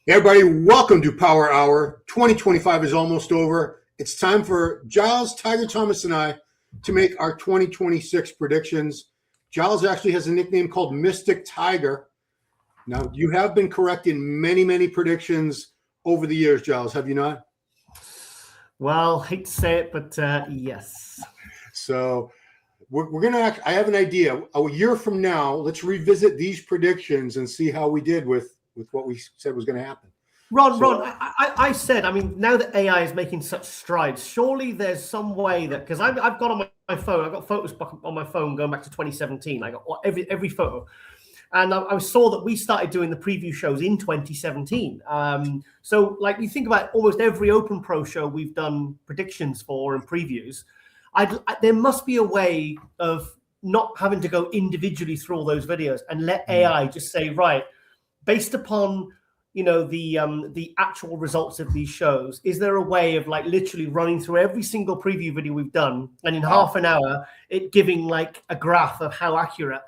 Hey everybody, welcome to Power Hour. 2025 is almost over. It's time for Giles, Tiger Thomas, and I to make our 2026 predictions. Giles actually has a nickname called Mystic Tiger. Now, you have been correct in many predictions over the years, Giles, have you not? Well, hate to say it, but yes. So we're going to I have an idea. A year from now, let's revisit these predictions and see how we did with what we said was going to happen. Ron, I said, I mean, now that AI is making such strides, surely there's some way that, because I've got on my phone, I've got photos on my phone going back to 2017. I got every photo. And I saw that we started doing the preview shows in 2017. So, like, you think about almost every Open Pro show we've done predictions for and previews. There must be a way of not having to go individually through all those videos and let AI just say, right, based upon the actual results of these shows, is there a way of like literally running through every single preview video we've done and in half an hour it giving like a graph of how accurate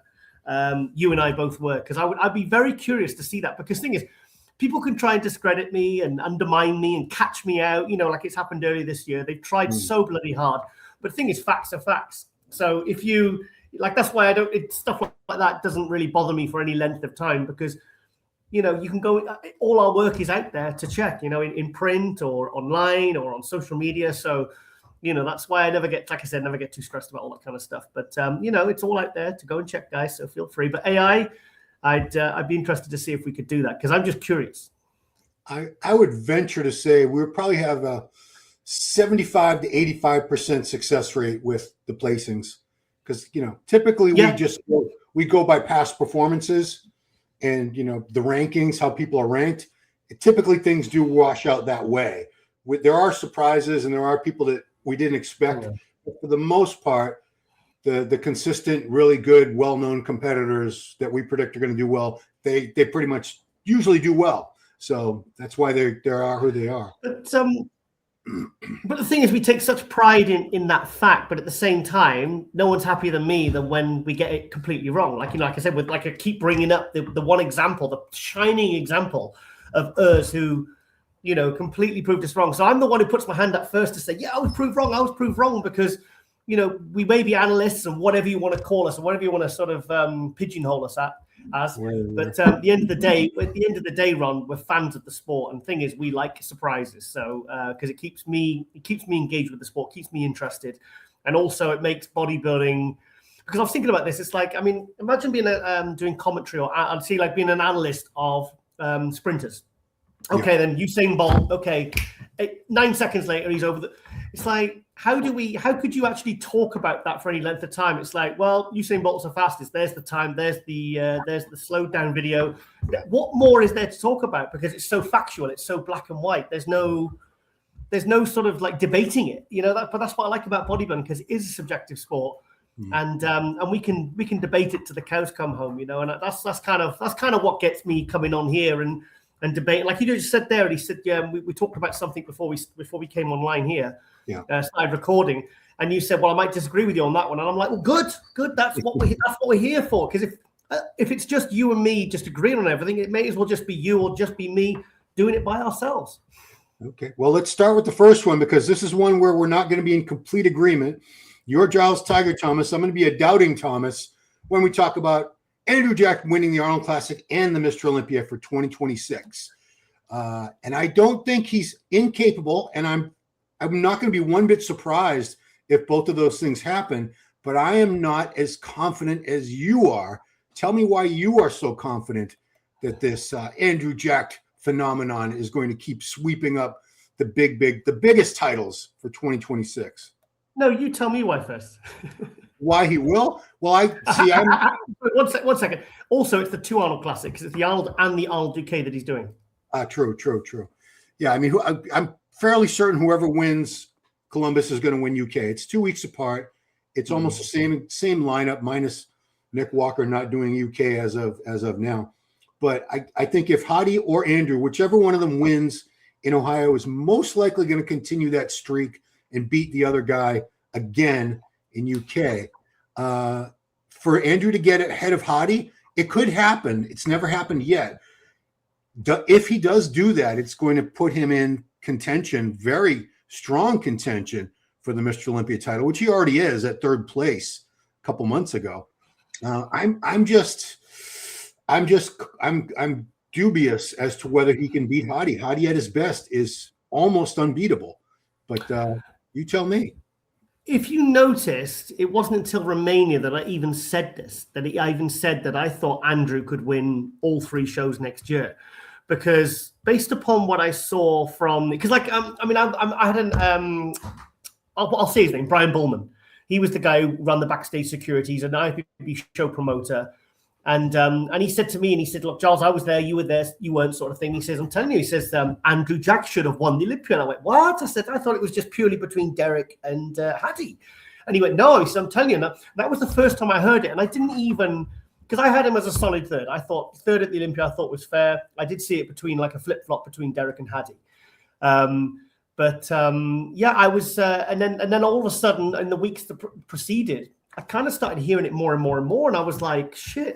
you and I both were? Because I'd be very curious to see that, because the thing is, people can try and discredit me and undermine me and catch me out, like it's happened earlier this year. They've tried so bloody hard, but the thing is, facts are facts. So if you like, that's why stuff like that doesn't really bother me for any length of time, because you can go, all our work is out there to check, in print or online or on social media. So, that's why I never get too stressed about all that kind of stuff. But, it's all out there to go and check, guys. So feel free. But AI, I'd be interested to see if we could do that, because I'm just curious. I would venture to say we'll probably have a 75 to 85% success rate with the placings, because, typically we go by past performances. And, the rankings, how people are ranked, typically things do wash out that way. There are surprises and there are people that we didn't expect. Yeah. But for the most part, the consistent, really good, well-known competitors that we predict are going to do well, they pretty much usually do well. So that's why they are who they are. But the thing is, we take such pride in that fact, but at the same time, no one's happier than me than when we get it completely wrong. Like, like I said, I keep bringing up the one example, the shining example of Urs, who, completely proved us wrong. So I'm the one who puts my hand up first to say, yeah, I was proved wrong, because, we may be analysts and whatever you want to call us, or whatever you want to sort of pigeonhole us as. But at the end of the day, Ron, we're fans of the sport, and the thing is, we like surprises. So because it keeps me engaged with the sport, keeps me interested, and also it makes bodybuilding. Because I was thinking about this, it's like, I mean, imagine being doing commentary, or I'd see like being an analyst of sprinters. Okay, then Usain Bolt. Okay, 9 seconds later, he's over. It's like, how could you actually talk about that for any length of time? It's like, well, Usain Bolt's the fastest. There's the time. There's the slowed down video. What more is there to talk about? Because it's so factual. It's so black and white. There's no sort of like debating it. But that's what I like about bodybuilding, because it is a subjective sport, and we can debate it to the cows come home. And that's kind of what gets me coming on here and debate. Like you just said there, and he said, yeah, we talked about something before we came online here. Yeah. Started recording, and you said, well, I might disagree with you on that one, and I'm like, well, good. That's what we're here for. Because if it's just you and me just agreeing on everything, it may as well just be you or just be me doing it by ourselves. Okay. Well, let's start with the first one, because this is one where we're not going to be in complete agreement. You're Giles Tiger Thomas. I'm going to be a doubting Thomas when we talk about Andrew Jack winning the Arnold Classic and the Mr. Olympia for 2026. And I don't think he's incapable, and I'm not going to be one bit surprised if both of those things happen, but I am not as confident as you are. Tell me why you are so confident that this Andrew Jack phenomenon is going to keep sweeping up the biggest titles for 2026. No, you tell me why first. Why he will? Well, One second. Also, it's the two Arnold Classics. It's the Arnold and the Arnold UK that he's doing. True. Yeah, I mean, I'm fairly certain whoever wins Columbus is going to win UK. It's 2 weeks apart. It's almost the same lineup, minus Nick Walker not doing UK as of now. But I think if Hadi or Andrew, whichever one of them wins in Ohio, is most likely going to continue that streak and beat the other guy again in UK. For Andrew to get ahead of Hadi, it could happen. It's never happened yet. if he does do that, it's going to put him in contention, very strong contention for the Mr. Olympia title, which he already is at third place a couple months ago. I'm dubious as to whether he can beat Hadi. Hadi at his best is almost unbeatable, but you tell me. If you noticed, it wasn't until Romania that I even said this, I even said that I thought Andrew could win all 3 shows next year, because based upon what I saw from, because like, I had an, I'll say his name, Brian Bullman. He was the guy who ran the backstage security. He's an IFBB show promoter. And he said to me, and he said, look, Giles, I was there, you were there, you weren't, sort of thing. He says, I'm telling you, he says, Andrew Jack should have won the Olympia. And I went, what? I said, I thought it was just purely between Derek and Hadi. And he went, no, he said, I'm telling you. And that was the first time I heard it. And I didn't even, because I had him as a solid third. I thought third at the Olympia, I thought was fair. I did see it between like a flip-flop between Derek and Hadi. Yeah, I was, and then all of a sudden in the weeks that preceded, I kind of started hearing it more and more and more. And I was like, shit,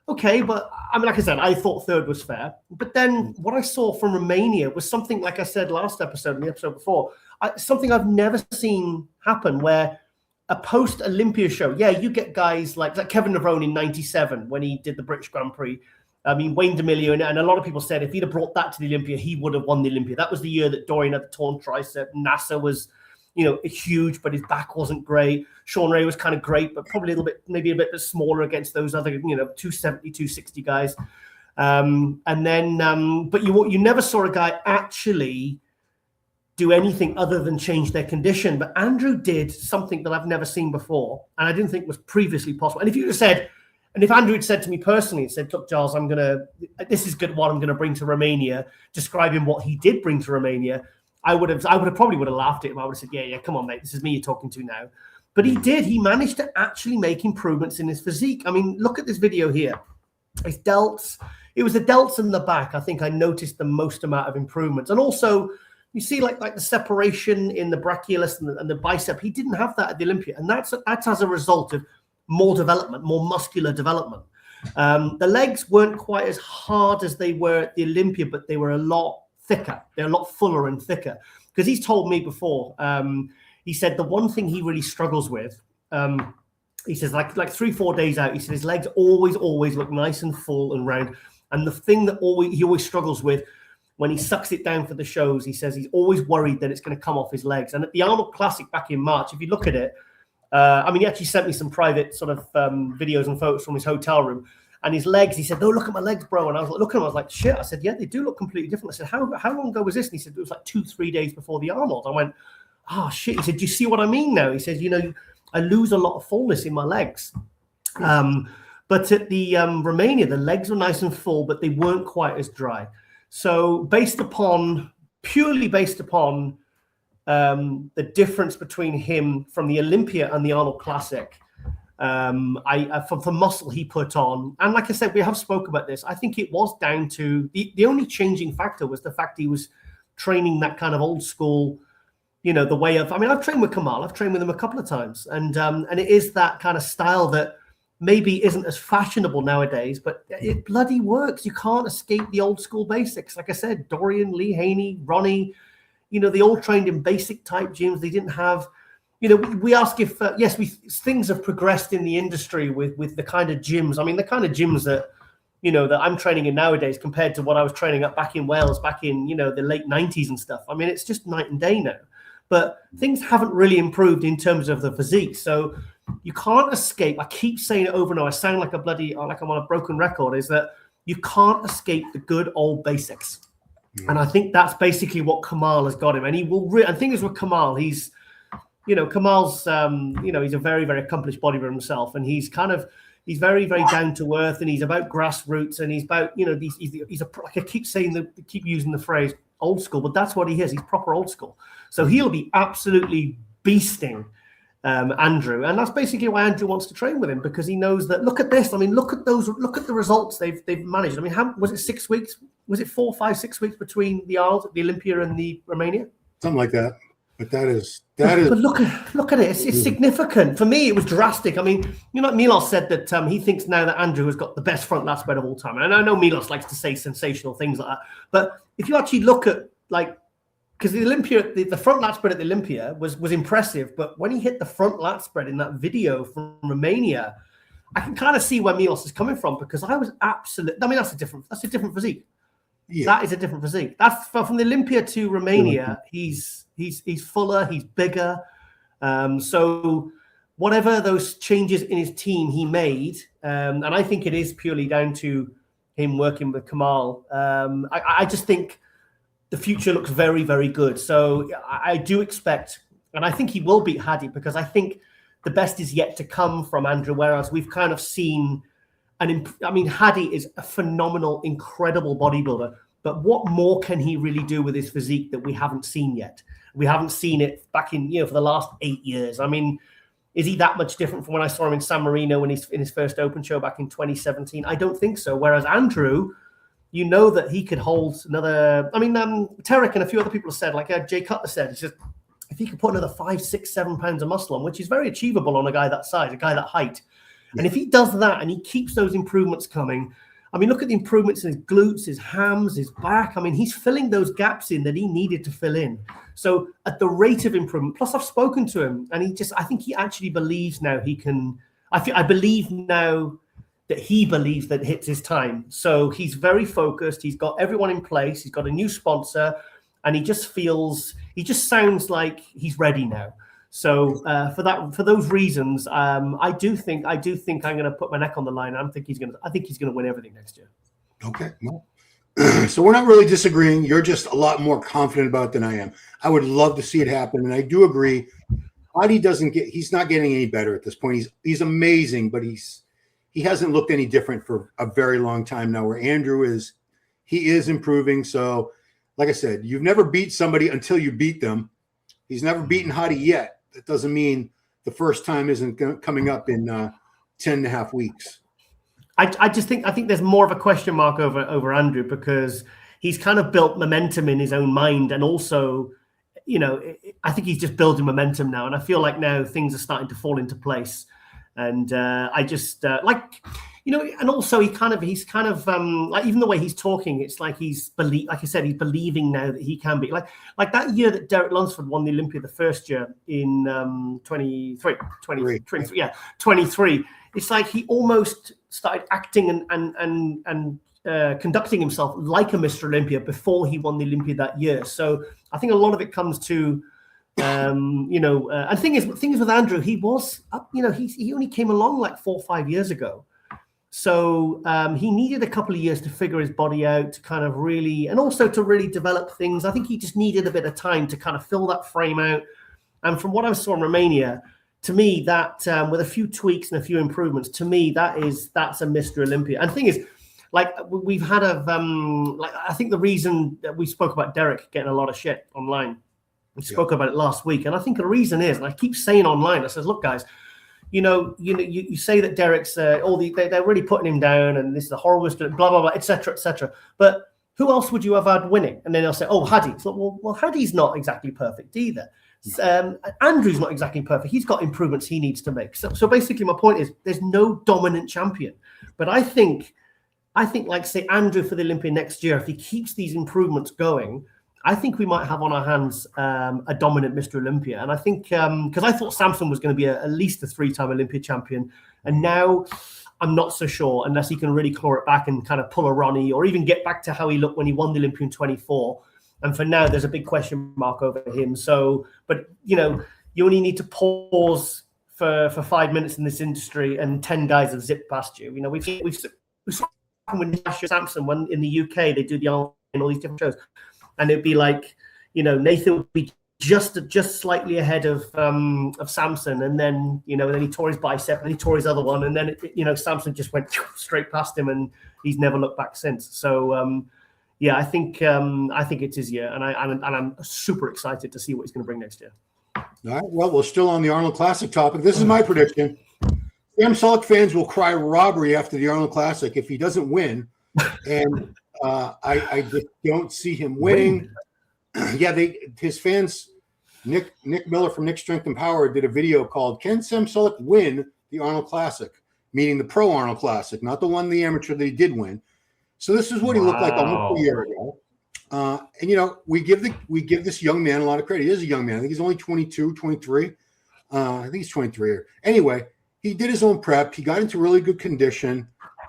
okay. But I mean, like I said, I thought third was fair. But then what I saw from Romania was something, like I said last episode and the episode before, something I've never seen happen, where a post-Olympia show, yeah, you get guys like Kevin Navarone in '97 when he did the British Grand Prix. I mean, Wayne D'Amelio, and a lot of people said if he'd have brought that to the Olympia, he would have won the Olympia. That was the year that Dorian had the torn tricep. NASA was, huge, but his back wasn't great. Shaun Ray was kind of great, but probably maybe a bit smaller against those other, 270, 260 guys. But you never saw a guy actually do anything other than change their condition. But Andrew did something that I've never seen before, and I didn't think was previously possible. And if you said, and if Andrew had said to me personally, he said, look, Giles, this is good what I'm going to bring to Romania, describing what he did bring to Romania, I would have probably laughed at him. I would have said, yeah, come on, mate, this is me you're talking to now. But he did. He managed to actually make improvements in his physique. I mean, look at this video here. His delts. It was the delts in the back. I think I noticed the most amount of improvements. And also, you see like the separation in the brachialis and the bicep. He didn't have that at the Olympia. And that's as a result of more development, more muscular development. The legs weren't quite as hard as they were at the Olympia, but they were a lot thicker. They're a lot fuller and thicker. Because he's told me before, he said the one thing he really struggles with, he says like 3-4 days out, he said his legs always look nice and full and round. And the thing that he always struggles with when he sucks it down for the shows, he says he's always worried that it's going to come off his legs. And at the Arnold Classic back in March, if you look at it, he actually sent me some private sort of videos and photos from his hotel room. And his legs, he said, "No, look at my legs, bro." And I was like, looking at him, I was like, shit. I said, yeah, they do look completely different. I said, how long ago was this? And he said, it was like 2-3 days before the Arnold. I went, oh, shit. He said, do you see what I mean now? He says, I lose a lot of fullness in my legs. But at the Romania, the legs were nice and full, but they weren't quite as dry. So purely based upon the difference between him from the Olympia and the Arnold Classic, from the muscle he put on, and like I said, we have spoke about this, I think it was down to the only changing factor was the fact he was training that kind of old school, the way of, I've trained with Kamal, I've trained with him a couple of times, and it is that kind of style that maybe isn't as fashionable nowadays, but it bloody works. You can't escape the old school basics. Like I said, Dorian, Lee Haney, Ronnie, they all trained in basic type gyms. They didn't have, we ask if, yes, things have progressed in the industry with the kind of gyms. I mean, the kind of gyms that, that I'm training in nowadays compared to what I was training at back in Wales, back in, the late 90s and stuff. I mean, it's just night and day now. But things haven't really improved in terms of the physique. So you can't escape. I keep saying it over and over. I sound like like I'm on a broken record, is that you can't escape the good old basics. And I think that's basically what Kamal has got him. And he will I think it's with Kamal. He's, Kamal's, he's a very, very accomplished bodybuilder himself. And he's he's very, very down to earth, and he's about grassroots, and he's about, I keep using the phrase old school, but that's what he is. He's proper old school. So he'll be absolutely beasting Andrew. And that's basically why Andrew wants to train with him, because he knows that, look at this. I mean, look at the results they've managed. I mean, how was it 6 weeks? Was it 4, 5, 6 weeks between the Olympia and the Romania? Something like that. But that is. But look at it. It's significant. For me, it was drastic. I mean, you know, Milos said that he thinks now that Andrew has got the best front lat spread of all time. And I know Milos likes to say sensational things like that. But if you actually look at, like, because the Olympia, the front lat spread at the Olympia was impressive. But when he hit the front lat spread in that video from Romania, I can kind of see where Milos is coming from, because I was absolutely. I mean, that's a different physique. Yeah. That is a different physique. That's from the Olympia to Romania. He's fuller, he's bigger. So whatever those changes in his team he made, and I think it is purely down to him working with Kamal. I just think the future looks very, very good. So I do expect, and I think he will beat Hadi, because I think the best is yet to come from Andrew, whereas we've kind of seen I mean, Hadi is a phenomenal, incredible bodybuilder, but what more can he really do with his physique that we haven't seen yet? We haven't seen it back in, for the last 8 years. I mean, is he that much different from when I saw him in San Marino when he's in his first open show back in 2017? I don't think so. Whereas Andrew, you know that he could hold another. I mean, Tarek and a few other people have said, like Jay Cutler said, it's just if he could put another 5, 6, 7 pounds of muscle on, which is very achievable on a guy that size, a guy that height. Yeah. And if he does that and he keeps those improvements coming, I mean, look at the improvements in his glutes, his hams, his back. I mean, he's filling those gaps in that he needed to fill in. So at the rate of improvement, plus I've spoken to him, and I think he actually believes now he can. I believe now that he believes that it's his time. So he's very focused. He's got everyone in place. He's got a new sponsor, and he just sounds like he's ready now. So for those reasons, I do think I'm going to put my neck on the line. I think he's going to win everything next year. Okay, well, so we're not really disagreeing. You're just a lot more confident about it than I am. I would love to see it happen, and I do agree. Hadi he's not getting any better at this point. He's amazing, but he hasn't looked any different for a very long time now. Where Andrew is improving. So, like I said, you've never beat somebody until you beat them. He's never beaten Hadi yet. That doesn't mean the first time isn't coming up in 10.5 weeks. I think there's more of a question mark over Andrew, because he's kind of built momentum in his own mind, and also, I think he's just building momentum now, and I feel like now things are starting to fall into place. And I just and also he's kind of like, even the way he's talking, it's like like I said, he's believing now that he can be like that year that Derek Lunsford won the Olympia the first year in 23. It's like he almost started acting and conducting himself like a Mr. Olympia before he won the Olympia that year. So I think a lot of it comes to and thing is with Andrew, he was he only came along like 4 or 5 years ago. So he needed a couple of years to figure his body out, to kind of really, and also to really develop things. I think he just needed a bit of time to kind of fill that frame out. And from what I saw in Romania, to me, that with a few tweaks and a few improvements, to me, that's a Mr. Olympia. And the thing is, like, we've had I think the reason that we spoke about Derek getting a lot of shit online, we spoke about it last week, and I think the reason is, and I keep saying online, I says, look, guys, you say that Derek's they're really putting him down, and this is a horrible, blah blah blah, etc., etc. But who else would you have had winning? And then they'll say, oh, Hadi. It's like, well, Hadi's not exactly perfect either. Andrew's not exactly perfect. He's got improvements he needs to make. So basically, my point is, there's no dominant champion. But I think, like, say, Andrew for the Olympia next year, if he keeps these improvements going, I think we might have on our hands a dominant Mr. Olympia. And I think, because I thought Samson was going to be at least a 3-time Olympia champion. And now I'm not so sure, unless he can really claw it back and kind of pull a Ronnie, or even get back to how he looked when he won the Olympia in 24. And for now, there's a big question mark over him. So, but, you only need to pause for 5 minutes in this industry, and 10 guys have zipped past you. We've saw when Samson, when in the UK, they do the all these different shows. And it'd be like, Nathan would be just slightly ahead of Samson, and then then he tore his bicep, and he tore his other one, and then Samson just went straight past him, and he's never looked back since. So I think it's his year, and I'm super excited to see what he's going to bring next year. All right. Well, we're still on the Arnold Classic topic. This is my prediction. Sam Sulek fans will cry robbery after the Arnold Classic if he doesn't win, and I just don't see him winning. His fans Nick Miller from Nick Strength and Power did a video called "Can Sam Sulek win the Arnold Classic?" Meaning the Pro Arnold Classic, not the one, the amateur that he did win. So this is what he looked like almost a year ago. And, you know, we give this young man a lot of credit. He is a young man. I think he's only 22, 23. I think he's 23. Anyway, he did his own prep. He got into really good condition.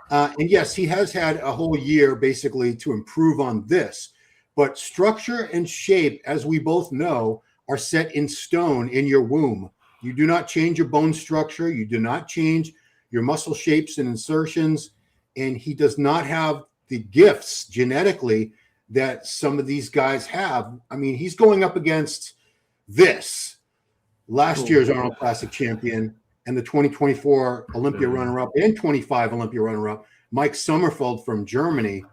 And yes, he has had a whole year basically to improve on this. But structure and shape, as we both know, are set in stone in your womb. You do not change your bone structure. You do not change your muscle shapes and insertions. And he does not have the gifts genetically that some of these guys have. I mean, he's going up against this last year's Arnold Classic champion and the 2024 Olympia runner-up and 25 Olympia runner-up, Mike Sommerfeld from Germany.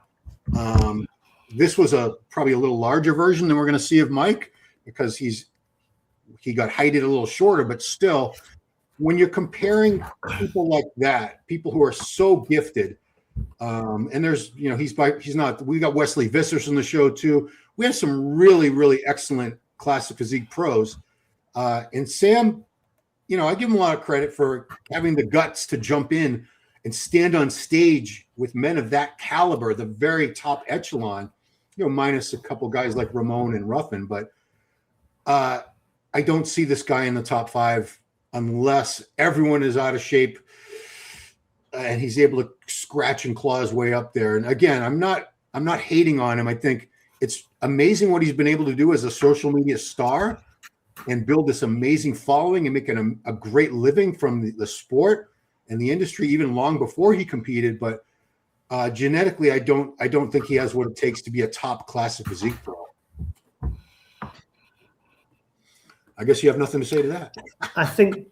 This was probably a little larger version than we're going to see of Mike because he got heighted a little shorter, but still, when you're comparing people like that, people who are so gifted, and there's, you know, he's not, we got Wesley Vissers on the show too. We have some really, really excellent classic physique pros. And Sam, you know, I give him a lot of credit for having the guts to jump in and stand on stage with men of that caliber, the very top echelon, you know, minus a couple guys like Ramon and Ruffin. But I don't see this guy in the top 5 unless everyone is out of shape and he's able to scratch and claw his way up there. And again, I'm not hating on him. I think it's amazing what he's been able to do as a social media star and build this amazing following and making a great living from the sport and the industry even long before he competed. But genetically, I don't think he has what it takes to be a top classic physique pro. I guess you have nothing to say to that. I think.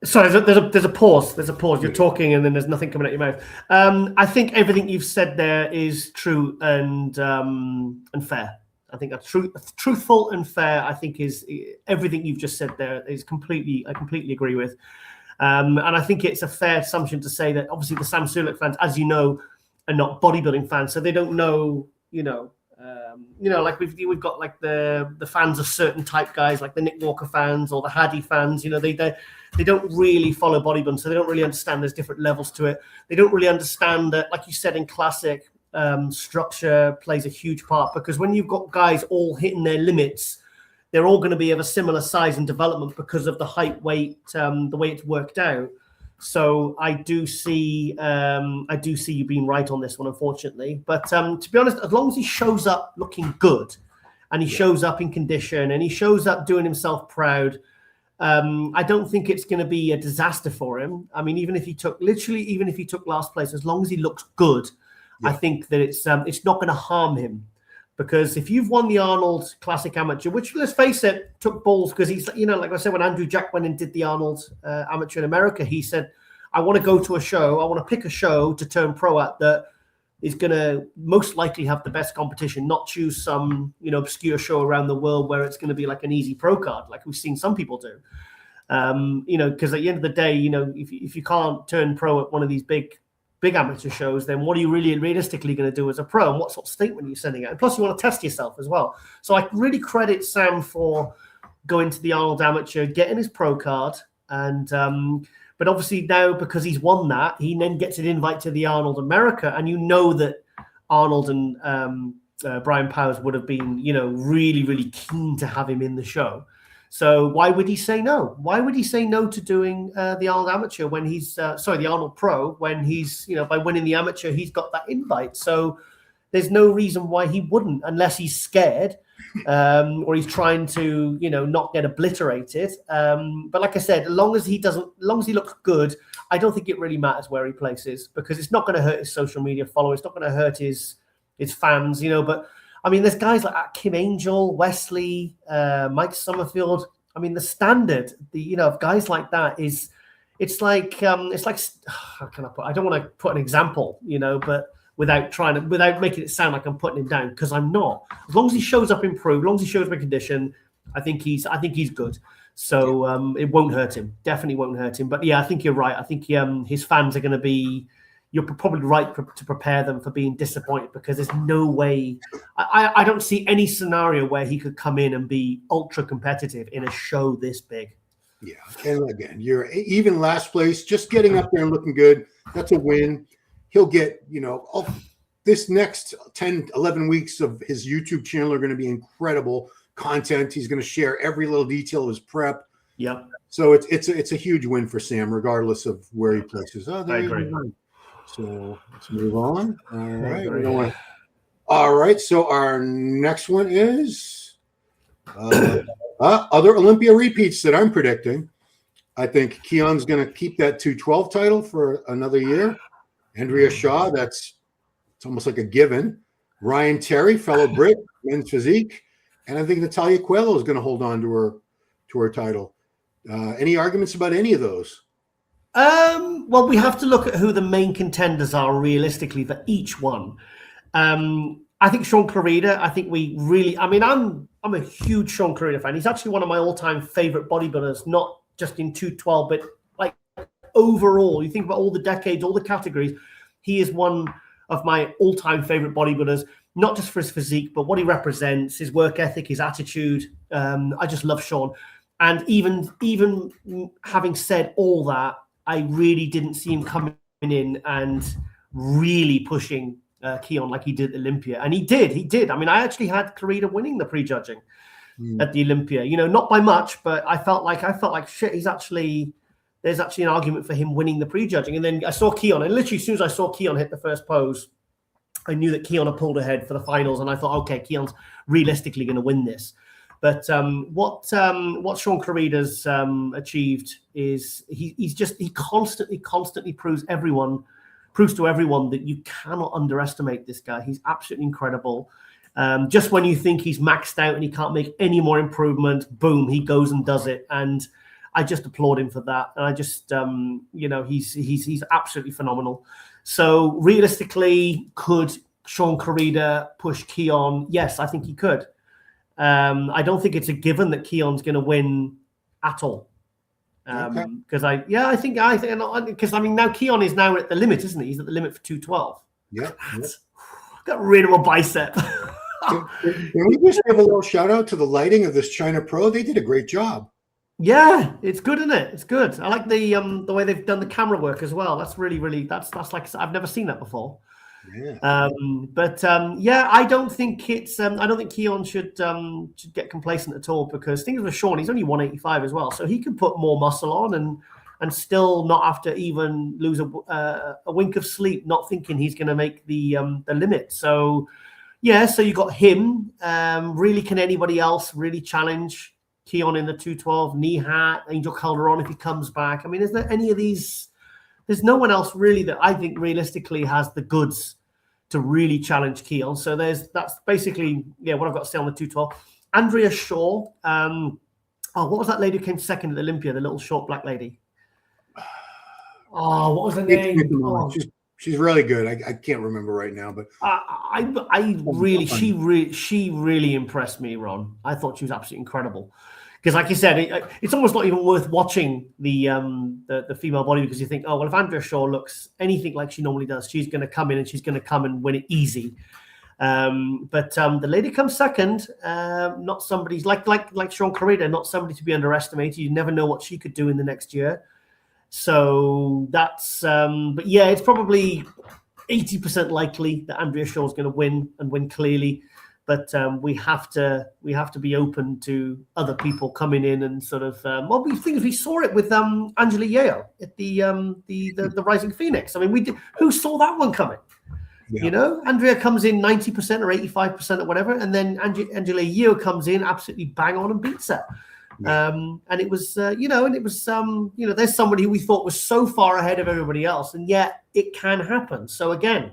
Sorry, there's a pause. There's a pause. You're talking, and then there's nothing coming out your mouth. I think everything you've said there is true and fair. I think that's truthful and fair. I think is everything you've just said there is I completely agree with. And I think it's a fair assumption to say that obviously the Sam Sulek fans, as you know, are not bodybuilding fans, so they don't know, like we've got like the fans of certain type guys, like the Nick Walker fans or the Hadi fans. You know, they don't really follow bodybuilding, so they don't really understand there's different levels to it. They don't really understand that, like you said in classic, structure plays a huge part, because when you've got guys all hitting their limits, they're all going to be of a similar size and development because of the height, weight, the way it's worked out. So I do see you being right on this one, unfortunately. But to be honest, as long as he shows up looking good, and he shows up in condition, and he shows up doing himself proud, I don't think it's going to be a disaster for him. I mean, even if he took last place, as long as he looks good, I think that it's not going to harm him. Because if you've won the Arnold Classic Amateur, which, let's face it, took balls, because he's, you know, like I said, when Andrew Jack went and did the Arnold Amateur in America, he said, I want to go to a show, I want to pick a show to turn pro at that is going to most likely have the best competition, not choose some, you know, obscure show around the world where it's going to be like an easy pro card, like we've seen some people do. You know, because at the end of the day, you know, if you can't turn pro at one of these big amateur shows, then what are you really realistically going to do as a pro, and what sort of statement are you sending out? And plus, you want to test yourself as well. So I really credit Sam for going to the Arnold Amateur, getting his pro card, and but obviously now, because he's won that, he then gets an invite to the Arnold America, and you know that Arnold and Brian Powers would have been, you know, really, really keen to have him in the show. So why would he say no? Why would he say no to doing the Arnold Amateur when he's the Arnold Pro, when he's, you know, by winning the Amateur, he's got that invite. So there's no reason why he wouldn't, unless he's scared or he's trying to, you know, not get obliterated. But like I said, as long as he looks good, I don't think it really matters where he places, because it's not going to hurt his social media followers. It's not going to hurt his fans, you know. But I mean, there's guys like Kim Angel, Wesley, Mike Sommerfeld. I mean, the standard, of guys like that is, it's like how can I put? I don't want to put an example, you know, but without making it sound like I'm putting him down, because I'm not. As long as he shows up improved, as long as he shows up in condition, I think he's good. So it won't hurt him. Definitely won't hurt him. But yeah, I think you're right. I think his fans are going to be, you're probably right to prepare them for being disappointed, because there's no way. I don't see any scenario where he could come in and be ultra competitive in a show this big. Yeah, and again, you're even last place, just getting up there and looking good. That's a win. He'll get, this next 10, 11 weeks of his YouTube channel are going to be incredible content. He's going to share every little detail of his prep. Yep. So it's a huge win for Sam, regardless of where he places. Oh, there I you agree. go. So let's move on. All right. So our next one is other Olympia repeats that I'm predicting. I think Keone's going to keep that 212 title for another year. Andrea Shaw, it's almost like a given. Ryan Terry, fellow Brit, men's physique, and I think Natalia Coelho is going to hold on to her title. Any arguments about any of those? Well, we have to look at who the main contenders are realistically for each one. I think Shaun Clarida. I think I'm a huge Shaun Clarida fan. He's actually one of my all-time favorite bodybuilders, not just in 212, but like overall. You think about all the decades, all the categories. He is one of my all-time favorite bodybuilders, not just for his physique, but what he represents, his work ethic, his attitude. I just love Shaun. And even having said all that, I really didn't see him coming in and really pushing Keone like he did at Olympia. And he did. I mean, I actually had Clarida winning the prejudging at the Olympia, not by much, but I felt like shit, there's actually an argument for him winning the prejudging. And then I saw Keone, and literally as soon as I saw Keone hit the first pose, I knew that Keone had pulled ahead for the finals, and I thought, okay, Keone's realistically going to win this. But what Shaun Clarida's achieved is he constantly proves to everyone that you cannot underestimate this guy. He's absolutely incredible. Just when you think he's maxed out and he can't make any more improvement, boom, he goes and does it. And I just applaud him for that. And I just, he's absolutely phenomenal. So realistically, could Shaun Clarida push Keone? Yes, I think he could. I don't think it's a given that Keone's going to win at all. Because I think because now Keone is now at the limit, isn't he? He's at the limit for 212. Yeah. Got rid of a bicep. Can we just give a little shout out to the lighting of this China Pro? They did a great job. Yeah, it's good, isn't it? It's good. I like the way they've done the camera work as well. That's really that's like I've never seen that before. Yeah. I don't think Keone should get complacent at all, because things with Shaun, he's only 185 as well, so he can put more muscle on and still not have to even lose a wink of sleep, not thinking he's going to make the limit. So so you got him. Really, can anybody else really challenge Keone in the 212? Nihat, Angel Calderon if he comes back. I mean, is there any of these? There's no one else really that I think realistically has the goods to really challenge Keone. So that's basically what I've got to say on the 212. Andrea Shaw. What was that lady who came second at Olympia? The little short black lady. Oh, what was her name? Oh. She's really good. I can't remember right now, but she really impressed me, Ron. I thought she was absolutely incredible. Because, like you said, it's almost not even worth watching the female body, because you think, oh well, if Andrea Shaw looks anything like she normally does, she's going to come in and she's going to come and win it easy. But the lady comes second. Not somebody's like Shaun Clarida, not somebody to be underestimated. You never know what she could do in the next year. So that's, but it's probably 80% likely that Andrea Shaw is going to win and win clearly. But we have to be open to other people coming in and sort of. We saw it with Angela Yeo at the Rising Phoenix. I mean, who saw that one coming? Yeah. Andrea comes in 90% or 85% or whatever, and then Angela Yeo comes in absolutely bang on and beats her. Yeah. And it was, there's somebody who we thought was so far ahead of everybody else, and yet it can happen. So again,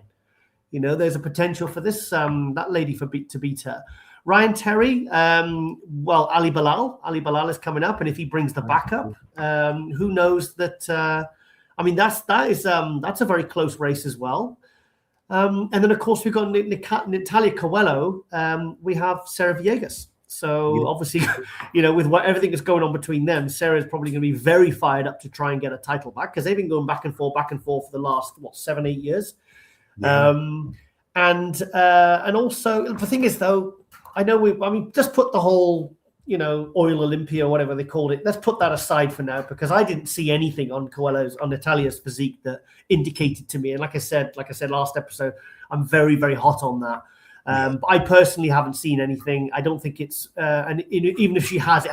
there's a potential for this that lady to beat her. Ryan Terry, Ali Bilal. Ali Bilal is coming up, and if he brings the backup, who knows that? That's a very close race as well. And then of course we've got Natalia Coelho. We have Sarah Villegas. So obviously, with everything that's going on between them, Sarah's probably going to be very fired up to try and get a title back, because they've been going back and forth for the last 7-8 years. Yeah. And also the thing is, though, I know just put the whole Oil Olympia, whatever they called it. Let's put that aside for now, because I didn't see anything on Natalia's physique that indicated to me. And like I said last episode, I'm very, very hot on that. But I personally haven't seen anything. I don't think it's, and even if she has,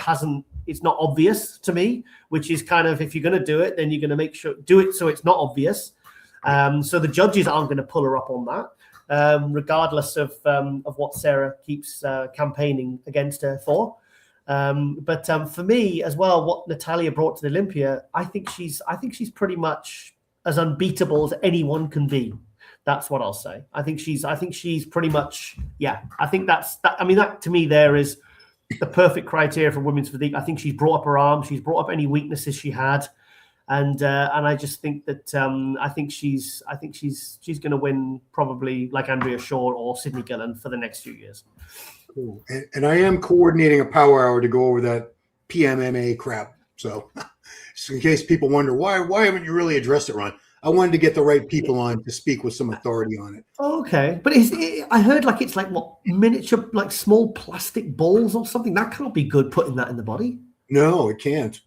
it's not obvious to me, which is kind of, if you're going to do it, then you're going to make sure, do it so it's not obvious. So the judges aren't going to pull her up on that, regardless of what Sarah keeps campaigning against her for. But for me as well, what Natalia brought to the Olympia, I think she's pretty much as unbeatable as anyone can be. That's what I'll say. I think she's pretty much, I think that to me there is the perfect criteria for women's physique. I think she's brought up her arm, she's brought up any weaknesses she had, and I just think that I think she's going to win, probably like Andrea Shaw or Sydney Gillen for the next few years. Cool. And I am coordinating a power hour to go over that PMMA crap. So in case people wonder why haven't you really addressed it, Ron? I wanted to get the right people on to speak with some authority on it. Okay, but I heard it's like what, miniature, like small plastic balls or something. That can't be good, putting that in the body. No, it can't.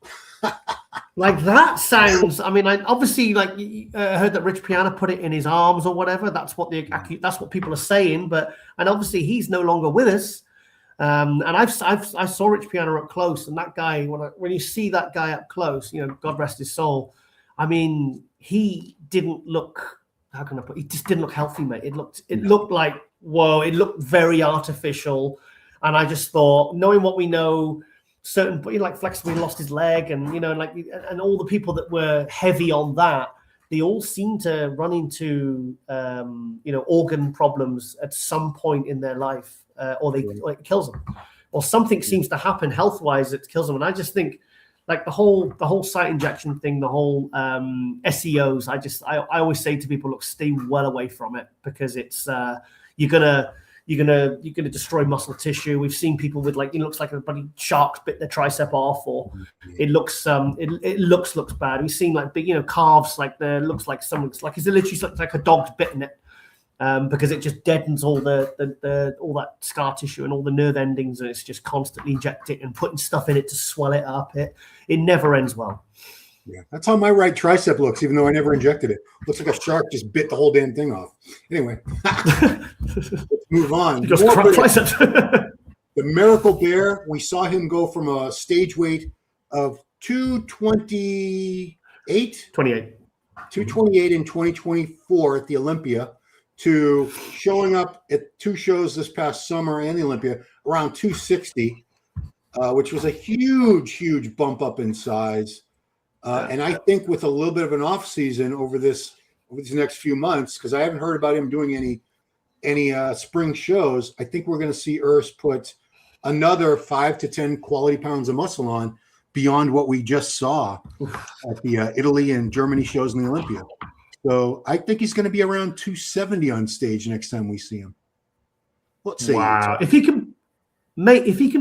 Like that sounds. I obviously I heard that Rich Piana put it in his arms or whatever. That's what people are saying. And obviously he's no longer with us. And I saw Rich Piana up close, and that guy, when you see that guy up close, God rest his soul. He didn't look, how can I put it? He just didn't look healthy, mate. It looked like, whoa, it looked very artificial. And I just thought, knowing what we know, Flexible lost his leg, and and all the people that were heavy on that, they all seem to run into organ problems at some point in their life, or it kills them, or something seems to happen health-wise that kills them. And I just think, the whole site injection thing, the whole SEOs, I always say to people, look, stay well away from it, because it's you're gonna destroy muscle tissue. We've seen people with it looks like a bloody shark bit their tricep off, or it looks it looks bad. We've seen big calves, looks like someone's it's literally like a dog's bitten it, because it just deadens all the all that scar tissue and all the nerve endings, and it's just constantly injecting and putting stuff in it to swell it up. It never ends well. Yeah, that's how my right tricep looks, even though I never injected it. Looks like a shark just bit the whole damn thing off. Anyway, let's move on. The Miracle Bear, we saw him go from a stage weight of 228 in 2024 at the Olympia to showing up at 2 shows this past summer and the Olympia around 260, which was a huge bump up in size. And I think with a little bit of an off season over these next few months, because I haven't heard about him doing any spring shows, I think we're going to see Urs put another 5 to 10 quality pounds of muscle on beyond what we just saw at the Italy and Germany shows in the Olympia. So I think he's going to be around 270 on stage next time we see him. Let's see. Wow. If he can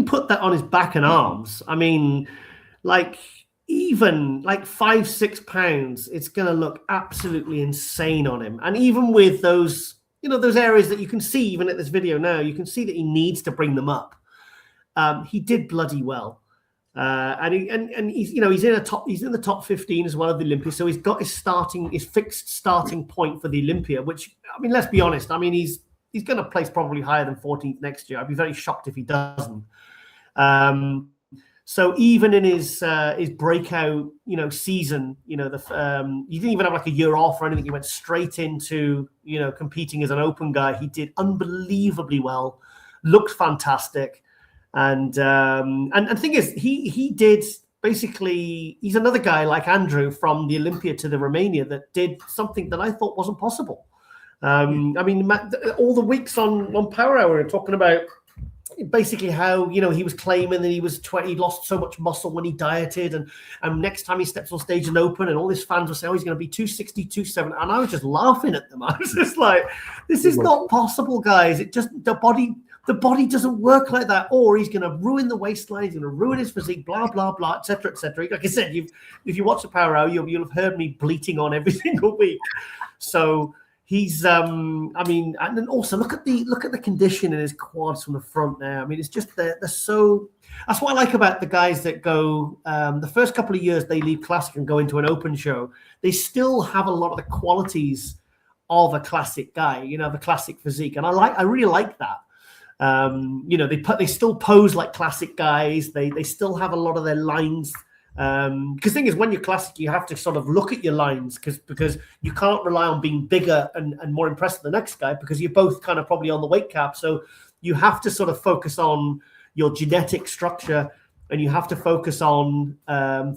put that on his back and arms, even 5-6 pounds, it's going to look absolutely insane on him. And even with those areas that you can see, even at this video now, you can see that he needs to bring them up. He did bloody well. And he's he's in the top 15 as well of the Olympia. So he's got his fixed starting point for the Olympia, which, let's be honest, he's going to place probably higher than 14th next year. I'd be very shocked if he doesn't. So even in his breakout, season, he didn't even have a year off or anything. He went straight into, competing as an open guy. He did unbelievably well, looked fantastic. And the thing is, he did basically, he's another guy like Andrew from the Olympia to the Romania that did something that I thought wasn't possible. All the weeks on Power Hour are talking about basically how he was claiming that he lost so much muscle when he dieted, and next time he steps on stage and open, and all his fans were saying, he's going to be 260, 270, and I was just laughing at them. I was just like, this is not possible, guys. It just, the the body doesn't work like that, or he's going to ruin the waistline, he's going to ruin his physique, blah, blah, blah, etc., etc. Like I said, if you watch the Power Hour, you'll have heard me bleating on every single week. So he's, I mean, and then also look at the condition in his quads from the front there. I mean, it's just they're so. That's what I like about the guys that go. The first couple of years they leave Classic and go into an open show, they still have a lot of the qualities of a Classic guy, you know, the Classic physique, and I really like that. You know, they still pose like Classic guys. They still have a lot of their lines. Because the thing is, when you're Classic, you have to sort of look at your lines because you can't rely on being bigger and more impressive than the next guy, because you're both kind of probably on the weight cap. So you have to sort of focus on your genetic structure, and you have to focus on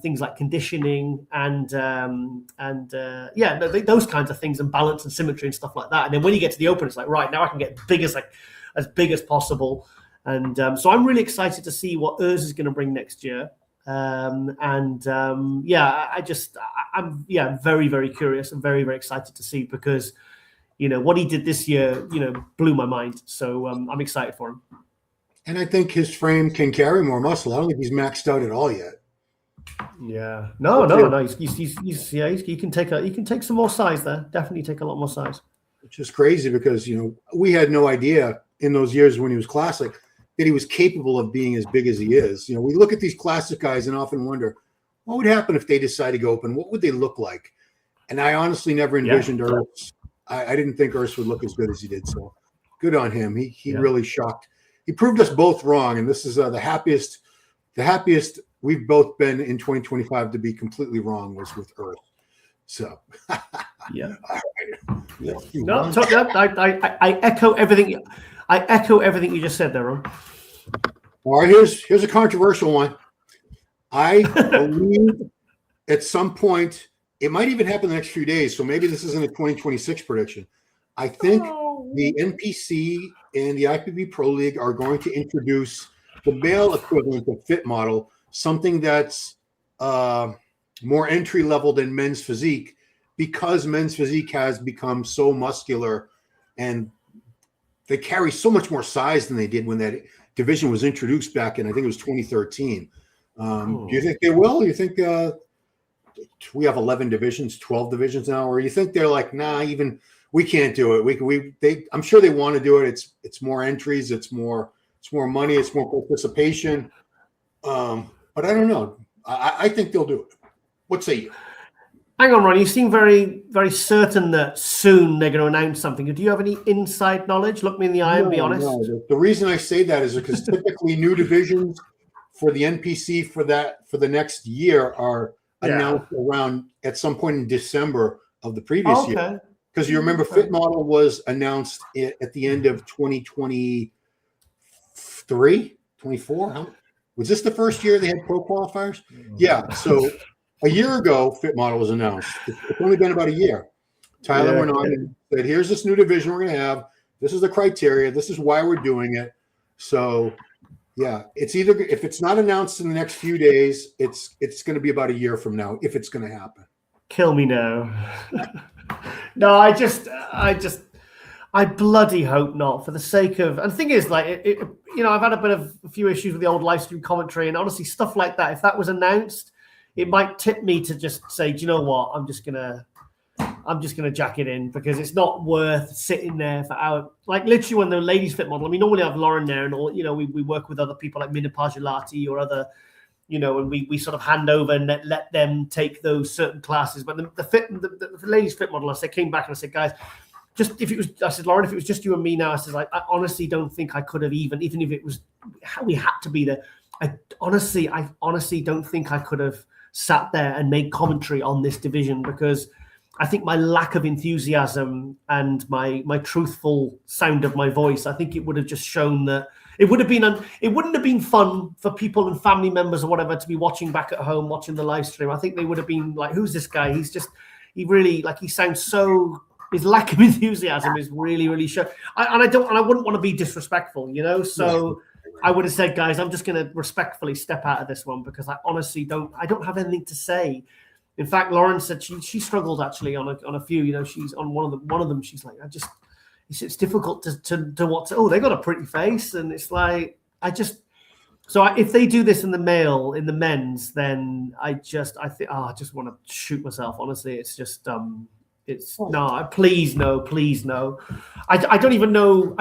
things like conditioning and those kinds of things, and balance and symmetry and stuff like that. And then when you get to the open, it's like, right, now I can get as big as possible. And so I'm really excited to see what Urs is going to bring next year. I'm very, very curious and very, very excited to see, because, you know, what he did this year, you know, blew my mind. So I'm excited for him. And I think his frame can carry more muscle. I don't think he's maxed out at all yet. Yeah, no. He can take some more size there. Definitely take a lot more size. Which is crazy, because, you know, we had no idea in those years when he was Classic that he was capable of being as big as he is. You know, we look at these Classic guys and often wonder, what would happen if they decided to go open? What would they look like? And I honestly never envisioned Urs. I didn't think Urs would look as good as he did. So good on him. He really shocked. He proved us both wrong, and this is the happiest we've both been in 2025 to be completely wrong was with Urs. So yeah. All right. Yeah. No, I echo everything. I echo everything you just said there, Ron. All right, here's a controversial one. I believe at some point, it might even happen the next few days, so maybe this isn't a 2026 prediction. I think the NPC and the IFBB Pro League are going to introduce the male equivalent of Fit Model, something that's more entry level than Men's Physique, because Men's Physique has become so muscular and they carry so much more size than they did when that division was introduced back in, I think it was 2013. Do you think they will? You think we have 11 divisions, 12 divisions now, or you think they're like, nah, even we can't do it. I'm sure they want to do it. It's more entries, it's more money, it's more participation. But I don't know. I think they'll do it. What say you? Hang on, Ron. You seem very, very certain that soon they're going to announce something. Do you have any inside knowledge? Look me in the eye and be honest. No. The reason I say that is because typically new divisions for the NPC for the next year are announced around at some point in December of the previous year. Because you remember Fit Model was announced at the end of 2023, 24. Was this the first year they had pro qualifiers? Yeah. So a year ago, Fit Model was announced. It's only been about a year. Tyler went on and said, here's this new division we're going to have. This is the criteria. This is why we're doing it. So, yeah, it's either, if it's not announced in the next few days, it's going to be about a year from now, if it's going to happen. Kill me now. No, I bloody hope not, for the sake of, and the thing is, like, you know, I've had a few issues with the old live stream commentary, and honestly, stuff like that, if that was announced, it might tip me to just say, do you know what? I'm just gonna jack it in, because it's not worth sitting there for hours. Like literally when the ladies Fit Model, I mean, normally I have Lauren there, and all, you know, we work with other people like Mina Pagilati or other, you know, and we sort of hand over and let them take those certain classes. But the ladies Fit Model, I came back and I said, guys, just if it was, I said, Lauren, if it was just you and me now, I said, like, I honestly don't think I could have even if it was how we had to be there. I honestly don't think I could have sat there and made commentary on this division, because I think my lack of enthusiasm and my truthful sound of my voice, I think it would have just shown that it wouldn't have been fun for people and family members or whatever to be watching back at home, watching the live stream. I think they would have been like, who's this guy? He sounds so, his lack of enthusiasm is really, really show. I wouldn't want to be disrespectful, you know? So I would have said, guys, I'm just going to respectfully step out of this one, because I honestly don't have anything to say. In fact, Lauren said she struggled actually on a few, you know, she's on one of them. She's like, it's difficult to watch. Oh, they got a pretty face, and it's like if they do this in the men's, then I just want to shoot myself. Honestly, it's just no, please no. I don't even know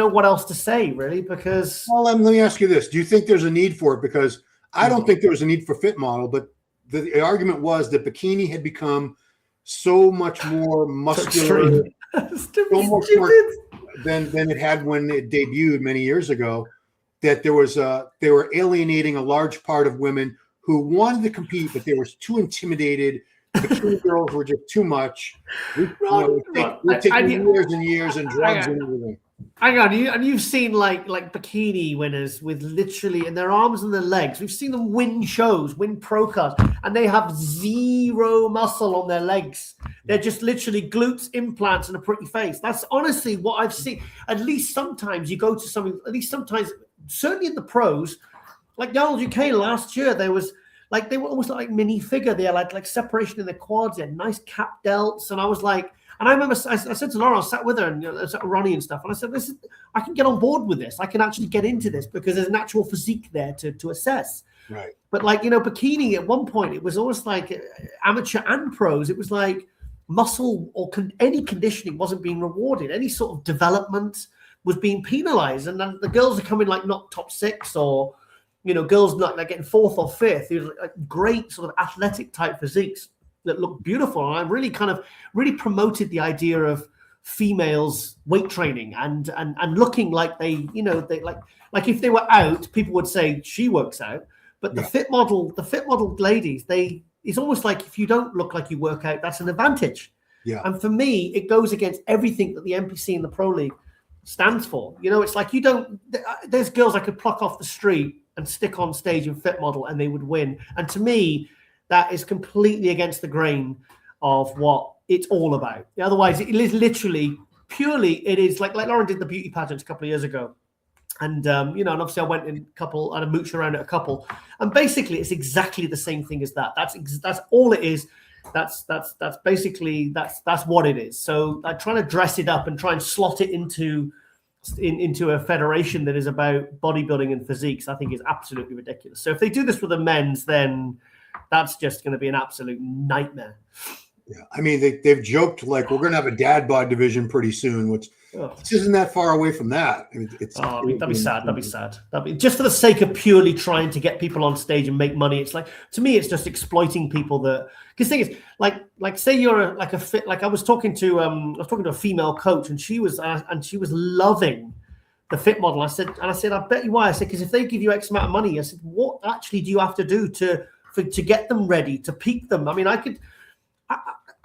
what else to say really, because let me ask you this: do you think there's a need for it? Because I don't think there was a need for Fit Model, but the argument was that bikini had become so much more muscular, so much more than it had when it debuted many years ago. That they were alienating a large part of women who wanted to compete, but they were too intimidated. Bikini girls were just too much. We're taking years and years and drugs and everything. Hang on, you've seen like bikini winners with literally in their arms and their legs. We've seen them win shows, win pro cards, and they have zero muscle on their legs. They're just literally glutes, implants, and a pretty face. That's honestly what I've seen. At least sometimes you go to something. At least sometimes, certainly in the pros, like the Arnold UK last year, they were almost like mini figure. They had like separation in their quads. They had nice cap delts, and I was like. And I remember I said to Laura, I sat with her and Ronnie and stuff, and I said, I can get on board with this. I can actually get into this because there's an actual physique there to assess. Right. But bikini at one point, it was almost like amateur and pros. It was like muscle or any conditioning wasn't being rewarded. Any sort of development was being penalized. And then the girls are coming like not top 6 or, girls not like getting 4th or 5th. It was like great sort of athletic type physiques that looked beautiful. And I really promoted the idea of females weight training and looking like they like if they were out, people would say she works out. But the fit model ladies, it's almost like if you don't look like you work out, that's an advantage. Yeah. And for me, it goes against everything that the NPC and the Pro League stands for. It's like there's girls I could pluck off the street and stick on stage in fit model and they would win. And to me, that is completely against the grain of what it's all about. Otherwise, it is literally purely, it is like Lauren did the beauty pageants a couple of years ago. And, and obviously I went in a couple and I mooched around at a couple. And basically, it's exactly the same thing as that. That's all it is. That's basically, that's what it is. So I'm trying to dress it up and try and slot it into a federation that is about bodybuilding and physiques, I think is absolutely ridiculous. So if they do this with the men's, then that's just going to be an absolute nightmare. Yeah, I mean, they've joked like we're going to have a dad bod division pretty soon, which isn't that far away from that. I mean, that'd be sad. That'd be sad. That'd be just for the sake of purely trying to get people on stage and make money. It's like, to me, it's just exploiting people. Because the thing is, like say you're I was talking to a female coach, and she was loving the fit model. I said, I bet you why. I said, because if they give you X amount of money, I said, what actually do you have to do to get them ready, to peak them? I mean, I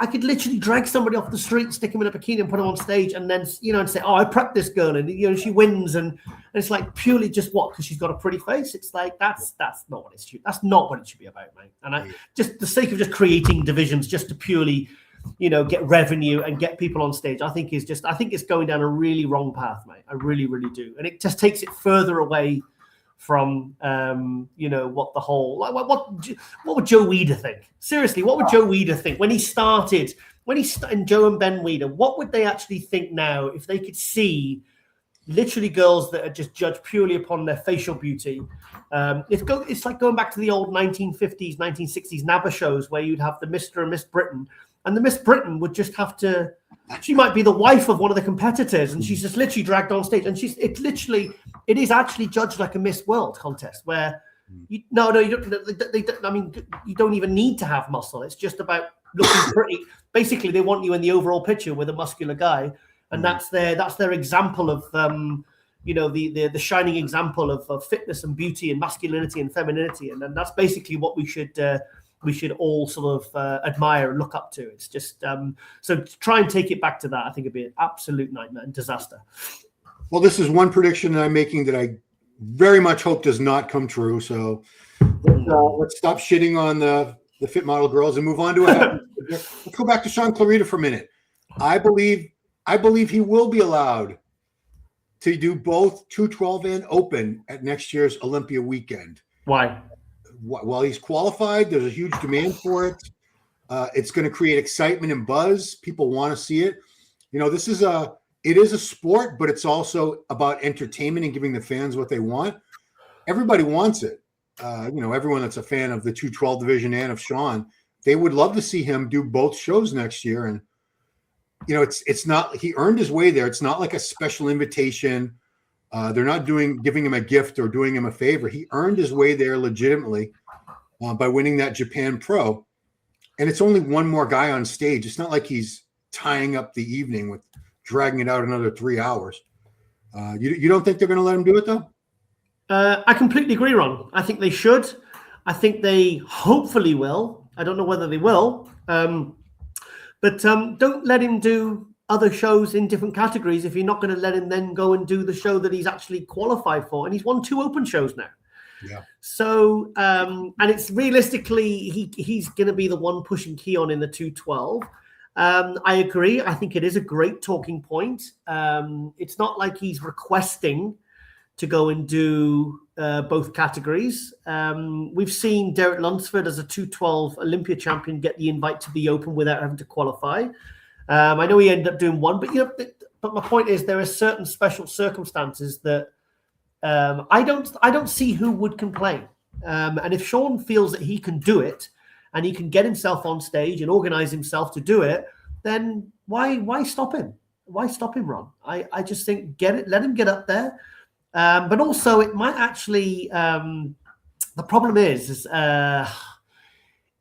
could literally drag somebody off the street, stick them in a bikini and put them on stage and then, and say, I prepped this girl and, she wins. And it's like purely just what? Because she's got a pretty face. It's like, that's not what it should. That's not what it should be about, mate. And just the sake of just creating divisions just to purely, get revenue and get people on stage, I think it's going down a really wrong path, mate. I really, really do. And it just takes it further away from what the whole what would Joe Weider think? Seriously, what would Joe Weider think when he started and Joe and Ben Weider? What would they actually think now if they could see literally girls that are just judged purely upon their facial beauty? It's like going back to the old 1950s, 1960s NABBA shows where you'd have the Mr. and Miss Britain, and the Miss Britain would just have to. She might be the wife of one of the competitors, and she's just literally dragged on stage. And it is actually judged like a Miss World contest where you don't. I mean, you don't even need to have muscle. It's just about looking pretty. Basically, they want you in the overall picture with a muscular guy, and that's their example of the shining example of fitness and beauty and masculinity and femininity, and that's basically what we should all sort of admire and look up to. It's just so to try and take it back to that, I think it'd be an absolute nightmare and disaster. Well, this is one prediction that I'm making that I very much hope does not come true. So let's stop shitting on the fit model girls and move on to let's go back to Shaun Clarida for a minute. I believe he will be allowed to do both 212 and open at next year's Olympia weekend. Why? While he's qualified, there's a huge demand for it. It's going to create excitement and buzz. People want to see it. This is it is a sport, but it's also about entertainment and giving the fans what they want. Everybody wants it. Everyone that's a fan of the 212 division and of Shaun, they would love to see him do both shows next year. And, it's not, he earned his way there. It's not like a special invitation. They're not giving him a gift or doing him a favor. He earned his way there legitimately by winning that Japan Pro. And it's only one more guy on stage. It's not like he's tying up the evening with dragging it out another 3 hours. You don't think they're going to let him do it, though? I completely agree, Ron. I think they should. I think they hopefully will. I don't know whether they will. But don't let him do other shows in different categories if you're not going to let him then go and do the show that he's actually qualified for. And he's won 2 open shows now. Yeah. So, and it's realistically, he's going to be the one pushing Keone in the 212. I agree. I think it is a great talking point. It's not like he's requesting to go and do both categories. We've seen Derek Lunsford as a 212 Olympia champion get the invite to the Open without having to qualify. I know he ended up doing one, but my point is there are certain special circumstances that I don't see who would complain. And if Shaun feels that he can do it and he can get himself on stage and organize himself to do it, then why stop him? Why stop him, Ron? I just think let him get up there. But also it might actually, the problem is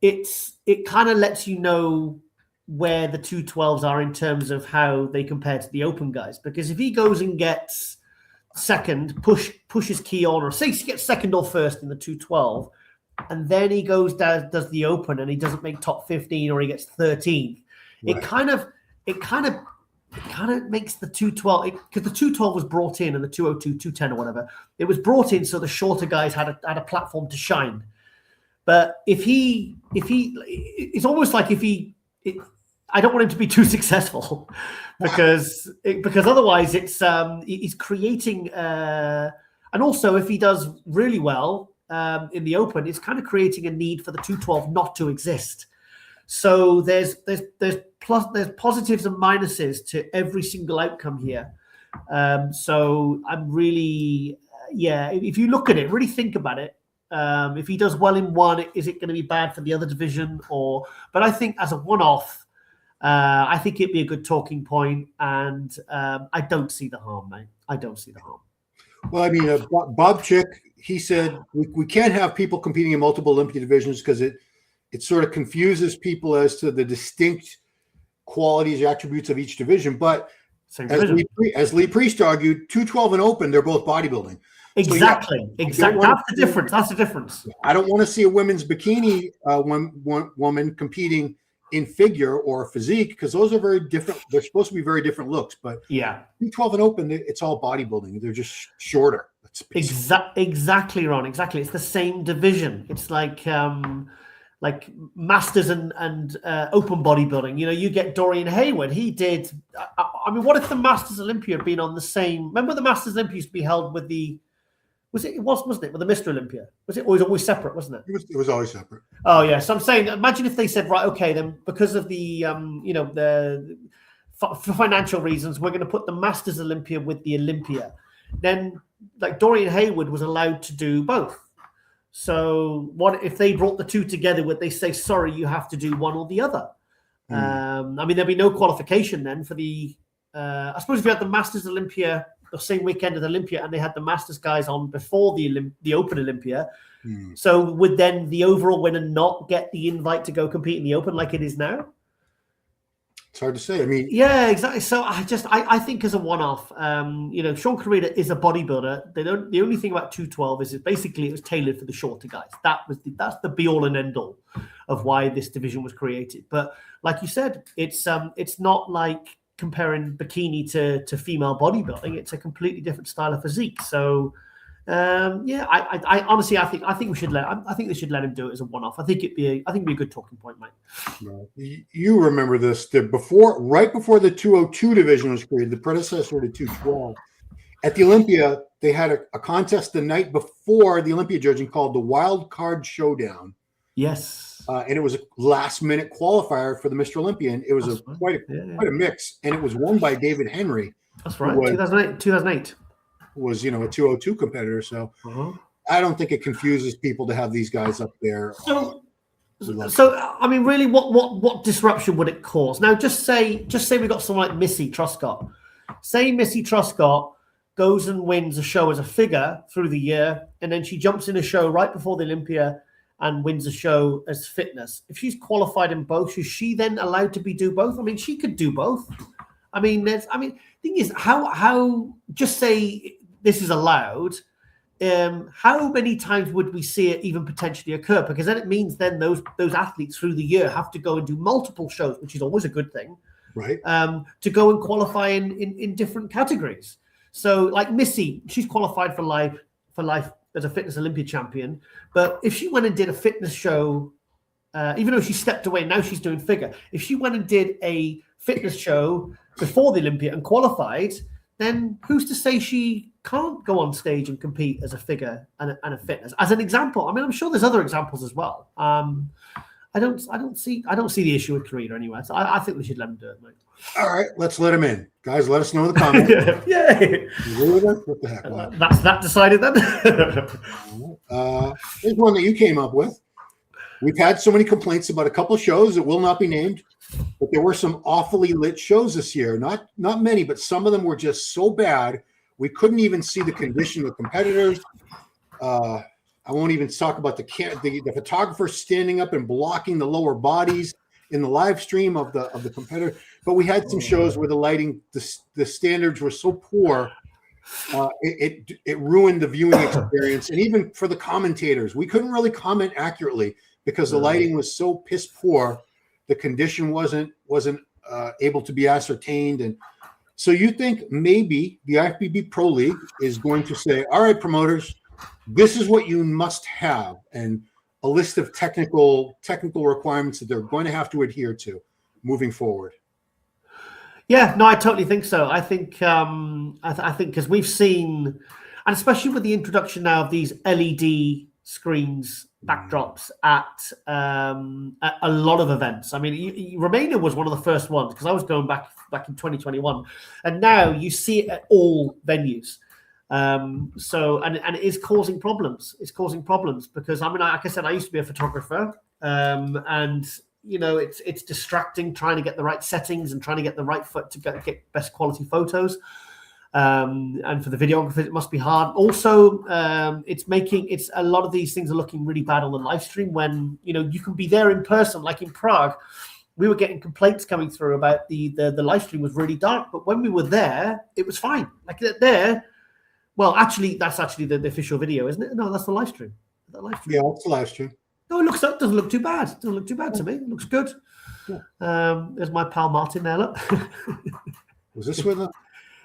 it kind of lets you know where the 212s are in terms of how they compare to the open guys. Because if he goes and gets second, pushes Keone, or say he gets second or first in the 212, and then he goes down, does the open, and he doesn't make top 15 or he gets 13th, right. It kind of makes the 212, because the 212 was brought in and the 202, 210 or whatever, it was brought in so the shorter guys had a platform to shine. But it's almost like I don't want him to be too successful because otherwise he's creating, and also if he does really well in the open, it's kind of creating a need for the 212 not to exist. So there's positives and minuses to every single outcome here. So I'm really, if you look at it, really think about it. If he does well in one, is it going to be bad for the other division? But I think as a one-off, I think it'd be a good talking point, and I don't see the harm, mate. I don't see the harm. Well, I mean, Bob Chick, he said we can't have people competing in multiple Olympia divisions because it sort of confuses people as to the distinct qualities, attributes of each division. But as Lee Priest argued, 212 and open, they're both bodybuilding. Exactly. So, exactly. That's the difference. That's the difference. I don't want to see a women's bikini woman competing in figure or physique because those are very different. They're supposed to be very different looks. But 212 and open, it's all bodybuilding. They're just shorter. Exactly, Ron. Exactly. It's the same division. It's like masters and open bodybuilding. You get Dorian Hayward. He did. I mean, what if the Masters Olympia had been on the same? Remember the Masters Olympia used to be held with the. Wasn't it? With the Mr. Olympia? Was it always separate? Wasn't it? It was always separate. Oh yeah. So I'm saying, imagine if they said, right, okay, then because of the for financial reasons, we're going to put the Masters Olympia with the Olympia. Then, like Dorian Hayward was allowed to do both. So what if they brought the two together? Would they say, sorry, you have to do one or the other? I mean, there'd be no qualification then for the. I suppose if you had the Masters Olympia the same weekend of the Olympia, and they had the Masters guys on before the Open Olympia. So would then the overall winner not get the invite to go compete in the Open like it is now? It's hard to say. I mean, yeah, exactly. So I think as a one-off, Shaun Clarida is a bodybuilder. The only thing about 212 is basically it was tailored for the shorter guys. That's the be-all and end-all of why this division was created. But like you said, it's not like comparing bikini to female bodybuilding. It's a completely different style of physique. So I honestly I think we should I think they should let him do it as a one-off. I think it'd be a good talking point, mate. You remember this right before the 202 division was created, the predecessor to 212. At the Olympia, they had a contest the night before the Olympia judging called the Wild Card Showdown. Yes. And it was a last-minute qualifier for the Mr. Olympia, and it was quite a mix, and it was won by David Henry. That's right. 2008. Was, a 202 competitor. So I don't think it confuses people to have these guys up there. So I mean, really, what disruption would it cause? Now, just say we got someone like Missy Truscott. Say Missy Truscott goes and wins a show as a figure through the year, and then she jumps in a show right before the Olympia and wins a show as fitness. If she's qualified in both, is she then allowed to do both? I mean, she could do both. I mean, the thing is, how just say this is allowed. How many times would we see it even potentially occur? Because then it means then those athletes through the year have to go and do multiple shows, which is always a good thing, right? To go and qualify in different categories. So, like Missy, she's qualified for life as a fitness Olympia champion. But if she went and did a fitness show, even though she stepped away, now she's doing figure. If she went and did a fitness show before the Olympia and qualified, then who's to say she can't go on stage and compete as a figure and a fitness? As an example, I mean, I'm sure there's other examples as well. I don't see the issue with Clarida anyway. So I think we should let him do it, mate. All right, let's let him in, guys. Let us know in the comments. Yay! What the heck? That's that decided then. Here's one that you came up with. We've had so many complaints about a couple of shows that will not be named, but there were some awfully lit shows this year. Not many, but some of them were just so bad we couldn't even see the condition of competitors. I won't even talk about the photographer standing up and blocking the lower bodies in the live stream of the competitor. But we had some shows where the lighting, the standards were so poor, it ruined the viewing experience. And even for the commentators, we couldn't really comment accurately because the lighting was so piss poor. The condition wasn't able to be ascertained. And so you think maybe the IFBB Pro League is going to say, all right, promoters, this is what you must have, and a list of technical requirements that they're going to have to adhere to moving forward. Yeah, no, I totally think so. I think I think because we've seen, and especially with the introduction now of these LED screens backdrops at a lot of events. I mean, Romania was one of the first ones because I was going back in 2021, and now you see it at all venues. So it is causing problems. It's causing problems because I mean, like I said, I used to be a photographer, and it's distracting trying to get the right settings and trying to get the right foot to get best quality photos. And for the videographers, it must be hard. Also, it's a lot of these things are looking really bad on the live stream when you can be there in person, like in Prague. We were getting complaints coming through about the live stream was really dark, but when we were there, it was fine. Like there. Well, actually, that's actually the official video, isn't it? No, that's the live stream. Yeah, it's the live stream. No, it doesn't look too bad. It doesn't look too bad to me. It looks good. Yeah. There's my pal Martin there. Look. Was this with a?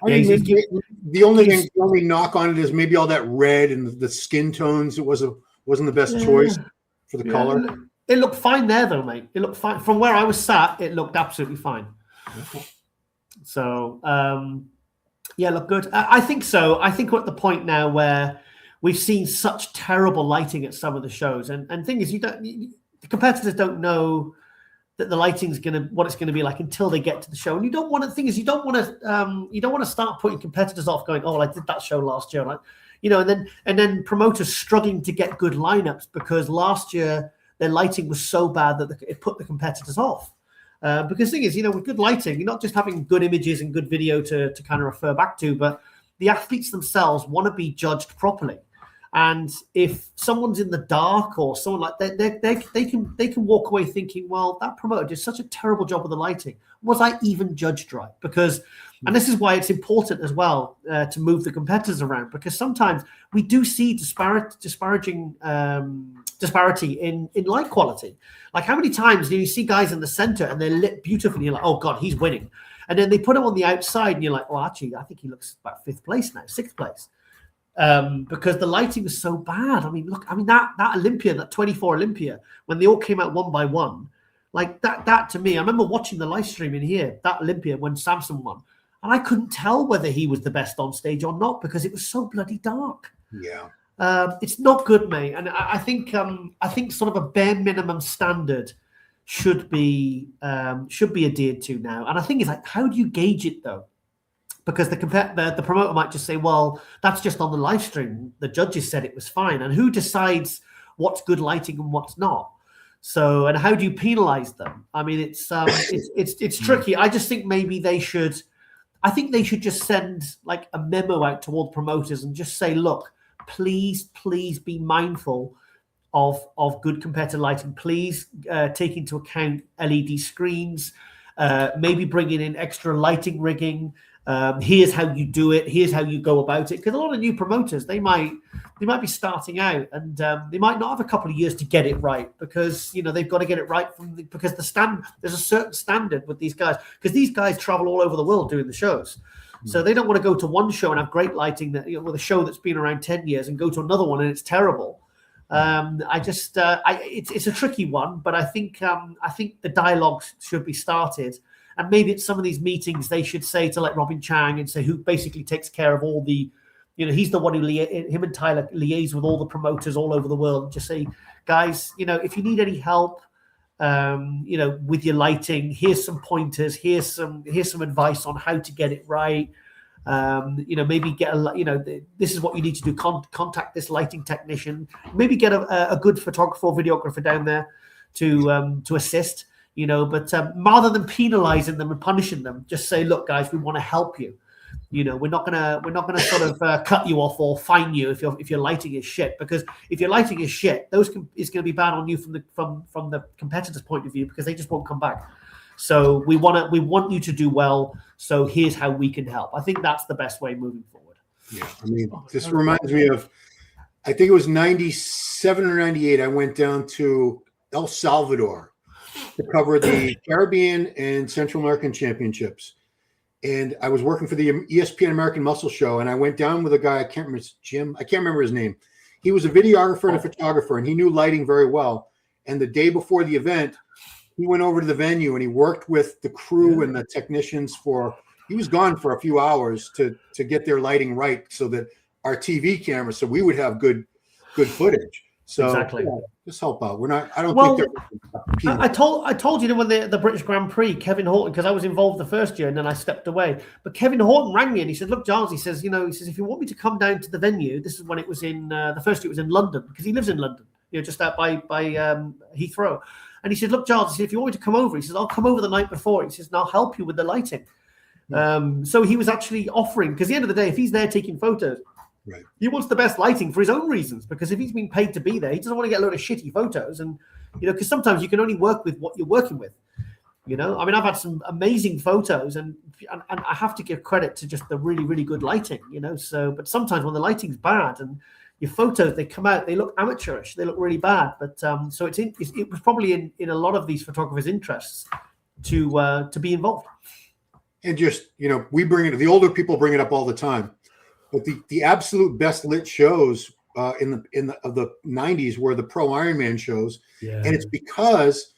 The only knock on it is maybe all that red and the skin tones. It wasn't the best choice for the color. It looked fine there, though, mate. It looked fine from where I was sat. It looked absolutely fine. Okay. So. Yeah, look good. I think so. I think we're at the point now where we've seen such terrible lighting at some of the shows, and thing is, the competitors don't know that the lighting's what it's gonna be like until they get to the show. And you don't want to start putting competitors off, going, "Oh, well, I did that show last year," like, and then promoters struggling to get good lineups because last year their lighting was so bad that it put the competitors off. Because the thing is, with good lighting, you're not just having good images and good video to kind of refer back to, but the athletes themselves want to be judged properly. And if someone's in the dark or someone like that, they can walk away thinking, well, that promoter did such a terrible job with the lighting. Was I even judged right? Because, and this is why it's important as well to move the competitors around, because sometimes we do see disparity in light quality. Like how many times do you see guys in the center and they're lit beautifully? You're like, oh God, he's winning. And then they put him on the outside and you're like, well, actually, I think he looks about 5th place now, 6th place. Because the lighting was so bad. I mean, look, that Olympia, that 24 Olympia, when they all came out one by one, like that to me, I remember watching the live stream in here, that Olympia when Samson won, and I couldn't tell whether he was the best on stage or not because it was so bloody dark. Yeah. It's not good, mate. And I think sort of a bare minimum standard should be adhered to now. And I think it's like, how do you gauge it though? because the promoter might just say, well, that's just on the live stream. The judges said it was fine. And who decides what's good lighting and what's not? So, and how do you penalize them? I mean, it's tricky. I just think maybe they should just send like a memo out to all the promoters and just say, look, please be mindful of good competitive lighting. Please take into account LED screens, maybe bringing in extra lighting rigging. Here's how you do it. Here's how you go about it. Because a lot of new promoters, they might be starting out, and they might not have a couple of years to get it right, because they've got to get it right because there's a certain standard with these guys, because these guys travel all over the world doing the shows. So they don't want to go to one show and have great lighting with a show that's been around 10 years and go to another one and it's terrible. It's a tricky one, but I think the dialogue should be started. And maybe at some of these meetings, they should say to like Robin Chang and say, who basically takes care of all the, he's the one who him and Tyler liaise with all the promoters all over the world. And just say, guys, if you need any help, with your lighting, here's some pointers, here's some advice on how to get it right. Maybe get this is what you need to do. Contact this lighting technician. Maybe get a good photographer or videographer down there to assist. But rather than penalizing them and punishing them, just say, look, guys, we want to help you. We're not gonna sort of cut you off or fine you if your lighting is shit. Because if your lighting is shit, is going to be bad on you from the competitor's point of view, because they just won't come back. So we want you to do well. So here's how we can help. I think that's the best way moving forward. Yeah, I mean, this reminds me of, I think it was 97 or 98. I went down to El Salvador to cover the Caribbean and Central American Championships. And I was working for the ESPN American Muscle Show, and I went down with a guy, I can't remember, Jim, I can't remember his name. He was a videographer and a photographer, and he knew lighting very well. And the day before the event, he went over to the venue and he worked with the crew and the technicians he was gone for a few hours to get their lighting right, so that our TV cameras, so we would have good footage. So exactly. Just help out. I told you when the British Grand Prix, Kevin Horton, because I was involved the first year and then I stepped away. But Kevin Horton rang me and he said, look, Giles, he says, if you want me to come down to the venue, this is when it was in the first year it was in London, because he lives in London, just out by Heathrow. And he said, look, Giles, he said, if you want me to come over, he says, I'll come over the night before. He says, and I'll help you with the lighting. So he was actually offering, because at the end of the day, if he's there taking photos, right, he wants the best lighting for his own reasons, because if he's been paid to be there, he doesn't want to get a load of shitty photos. And, because sometimes you can only work with what you're working with. I mean, I've had some amazing photos, and I have to give credit to just the really, really good lighting, So, but sometimes when the lighting's bad and your photos, they come out, they look amateurish, they look really bad. But so it was probably in a lot of these photographers' interests to be involved. And just, we bring it, the older people bring it up all the time, but the absolute best lit shows of the 90s were the Pro Ironman shows. Yeah. And it's because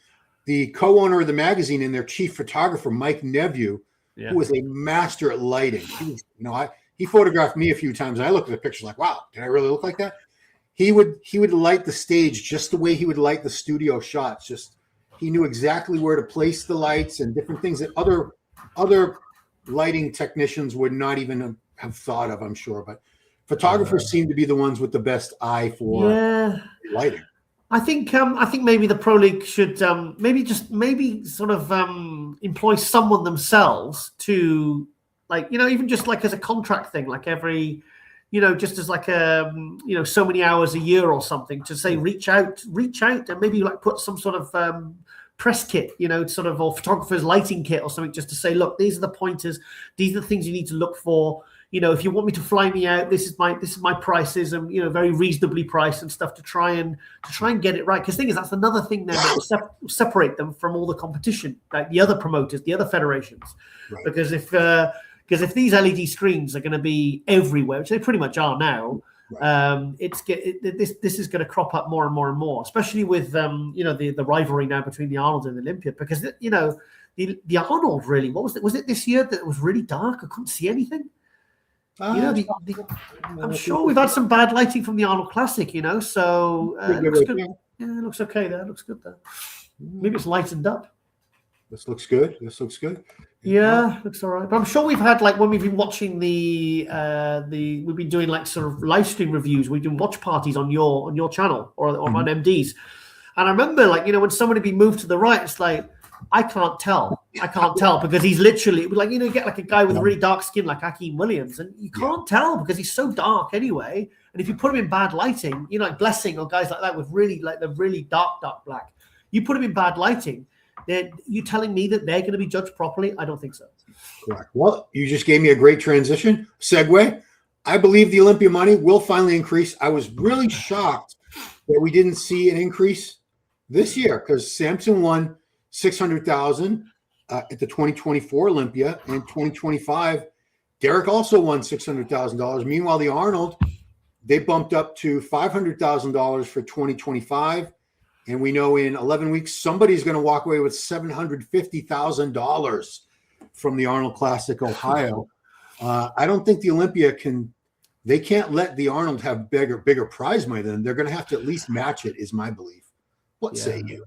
the co-owner of the magazine and their chief photographer, Mike Neveu, who was a master at lighting. He was, he photographed me a few times, and I looked at the pictures like, wow, did I really look like that? He would light the stage just the way he would light the studio shots. Just, he knew exactly where to place the lights and different things that other lighting technicians would not even have thought of, I'm sure. But photographers seem to be the ones with the best eye for lighting. I think maybe the Pro League should maybe sort of employ someone themselves to, like, even just like as a contract thing, like every, just as like so many hours a year or something, to say reach out and maybe like put some sort of press kit, sort of, or photographer's lighting kit or something, just to say, look, these are the pointers, these are the things you need to look for. If you want me to fly me out, this is my prices, and very reasonably priced and stuff, to try and get it right. Because the thing is, that's another thing then that will separate them from all the competition, like the other promoters, the other federations. Right. Because if these LED screens are going to be everywhere, which they pretty much are now, right, this is going to crop up more and more and more, especially with the rivalry now between the Arnold and the Olympia. Because the Arnold, really, what was it? Was it this year that it was really dark? I couldn't see anything. I'm sure we've had some bad lighting from the Arnold Classic, so it looks good. Yeah, it looks okay there. It looks good there. Maybe it's lightened up. This looks good. This looks good. Yeah, looks all right. But I'm sure we've had, like, when we've been watching we've been doing like sort of live stream reviews. We've done watch parties on your channel or on MD's. And I remember, like, when somebody be moved to the right, it's like, I can't tell because he's literally like, you get like a guy with really dark skin like Akeem Williams, and you can't tell because he's so dark anyway. And if you put him in bad lighting, like Blessing or guys like that with really like the really dark black, you put him in bad lighting, then you telling me that they're going to be judged properly? I don't think so. Correct. Well, you just gave me a great transition segue. I believe the Olympia money will finally increase. I was really shocked that we didn't see an increase this year because Samson won $600,000 at the 2024 Olympia, and 2025, Derek also won $600,000. Meanwhile, the Arnold, they bumped up to $500,000 for 2025, and we know in 11 weeks somebody's going to walk away with $750,000 from the Arnold Classic, Ohio. I don't think the Olympia they can't let the Arnold have bigger prize money than they're going to have to at least match it, is my belief. What say you?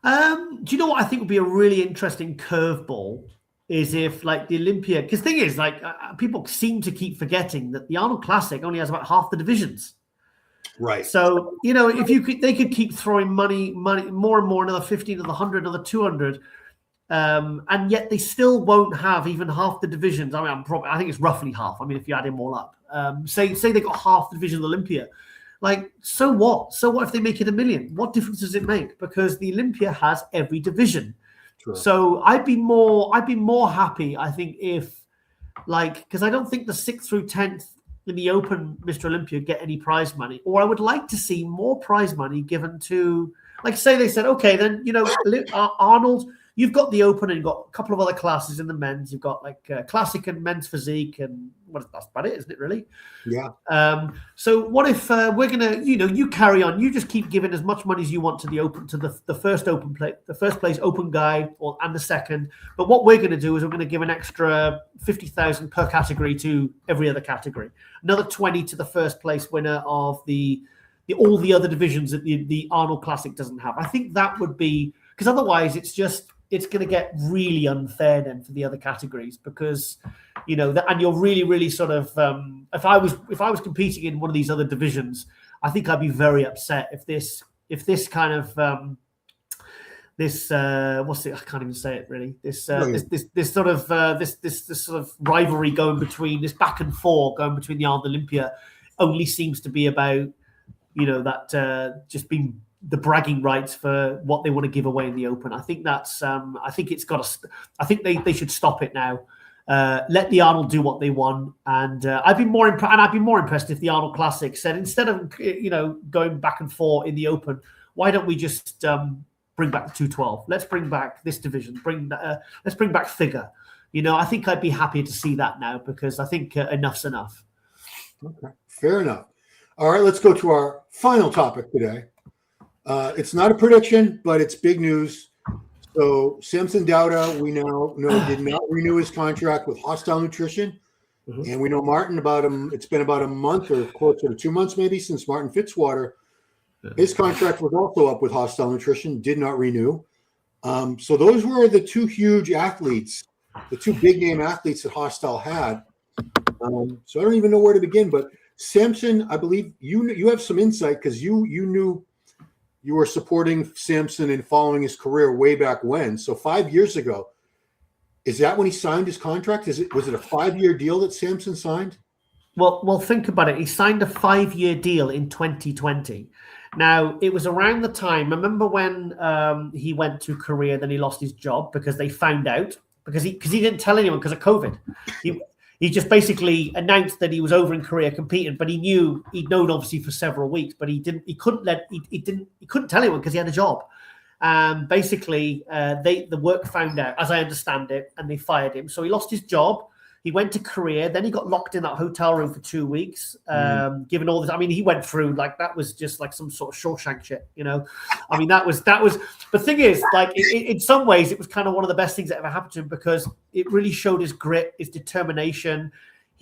Do you know what I think would be a really interesting curveball is if, like, the Olympia, because the thing is, like, people seem to keep forgetting that the Arnold Classic only has about half the divisions. Right. So, if they could keep throwing money more and more, another 50, another 100, another 200, and yet they still won't have even half the divisions. I mean, I think it's roughly half. I mean, if you add them all up, say they got half the division of Olympia. Like, so what? So what if they make it $1 million? What difference does it make? Because the Olympia has every division. True. So I'd be more happy, I think, if, like, because I don't think the 6th through 10th in the Open Mr. Olympia get any prize money. Or I would like to see more prize money given to, like, say they said, okay, then, Arnold, you've got the Open and you've got a couple of other classes in the men's. You've got like Classic and Men's Physique, and that's about it, isn't it, really? Yeah. So what if we're gonna, you carry on, you just keep giving as much money as you want to the Open, to the first Open play, the first place Open guy, and the second. But what we're gonna do is we're gonna give an extra 50,000 per category to every other category. Another 20 to the first place winner of all the other divisions that the Arnold Classic doesn't have. I think that would be, because otherwise it's going to get really unfair then for the other categories, because and you're really, really sort of if I was competing in one of these other divisions, I think I'd be very upset if this kind of what's it? I can't even say it really. This sort of rivalry going between, this back and forth going between the Arnold Olympia only seems to be about that just being the bragging rights for what they want to give away in the Open. I think that's I think it's got to. I think they should stop it now. Let the Arnold do what they want, and I'd be more impressed if the Arnold Classic said, instead of going back and forth in the Open, why don't we just bring back the 212? Let's bring back this division. Let's bring back figure. I think I'd be happy to see that now, because I think enough's enough. Okay, fair enough. All right, let's go to our final topic today. It's not a prediction, but it's big news. So Samson Dauda, we now know, did not renew his contract with Hosstile Nutrition. Mm-hmm. And we know Martin, it's been about a month or closer to 2 months maybe since Martin Fitzwater. His contract was also up with Hosstile Nutrition, did not renew. So those were the two huge athletes, the two big name athletes that Hosstile had. So I don't even know where to begin, but Samson, I believe you have some insight, because you knew you were supporting Samson and following his career way back when. So 5 years ago, is that when he signed his contract? Was it a 5-year deal that Samson signed? Well, think about it. He signed a 5-year deal in 2020. Now, it was around the time, remember when he went to Korea, then he lost his job because they found out, because he didn't tell anyone because of COVID. He just basically announced that he was over in Korea competing, but he'd known obviously for several weeks, but he couldn't tell anyone because he had a job. Basically, the work found out, as I understand it, and they fired him. So he lost his job. He went to Korea. Then he got locked in that hotel room for 2 weeks, given all this. I mean, he went through, like, that was just like some sort of Shawshank shit, I mean, that was. The thing is, like, in some ways, it was kind of one of the best things that ever happened to him, because it really showed his grit, his determination.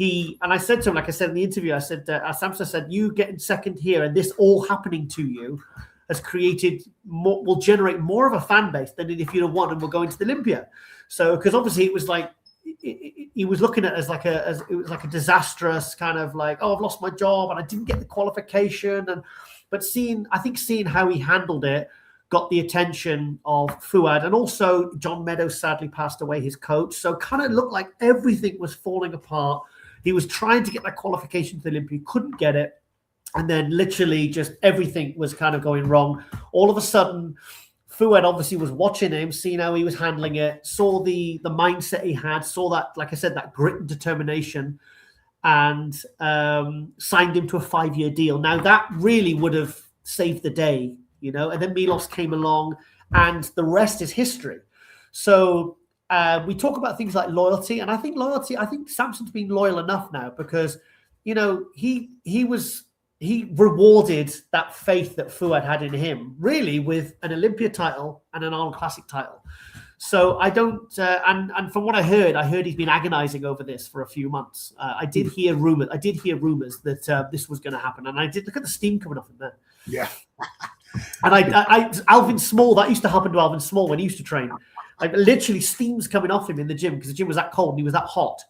And I said to him, like I said in the interview, I said, Samson said, you getting second here and this all happening to you, has created more, will generate more of a fan base than if you'd have won and were going to the Olympia. So, because obviously it was like, he was looking at it as it was like a disastrous kind of like, oh, I've lost my job and I didn't get the qualification. But seeing how he handled it got the attention of Fouad, and also John Meadows sadly passed away, his coach. So kind of looked like everything was falling apart. He was trying to get that qualification to the Olympia, couldn't get it. And then literally just everything was kind of going wrong. All of a sudden, Fouad obviously was watching him, seeing how he was handling it, saw the mindset he had, saw that, like I said, that grit and determination, and signed him to a 5-year deal. Now, that really would have saved the day, you know, and then Milos came along, and the rest is history. So we talk about things like loyalty, and I think Samson's been loyal enough now because, you know, he rewarded that faith that Fouad had in him, really, with an Olympia title and an Arnold Classic title. So I don't, and from what I heard he's been agonizing over this for a few months. I did hear rumors that this was going to happen, and I did look at the steam coming off in there. Yeah. And Alvin Small, that used to happen to Alvin Small when he used to train. Like literally steam's coming off him in the gym because the gym was that cold and he was that hot.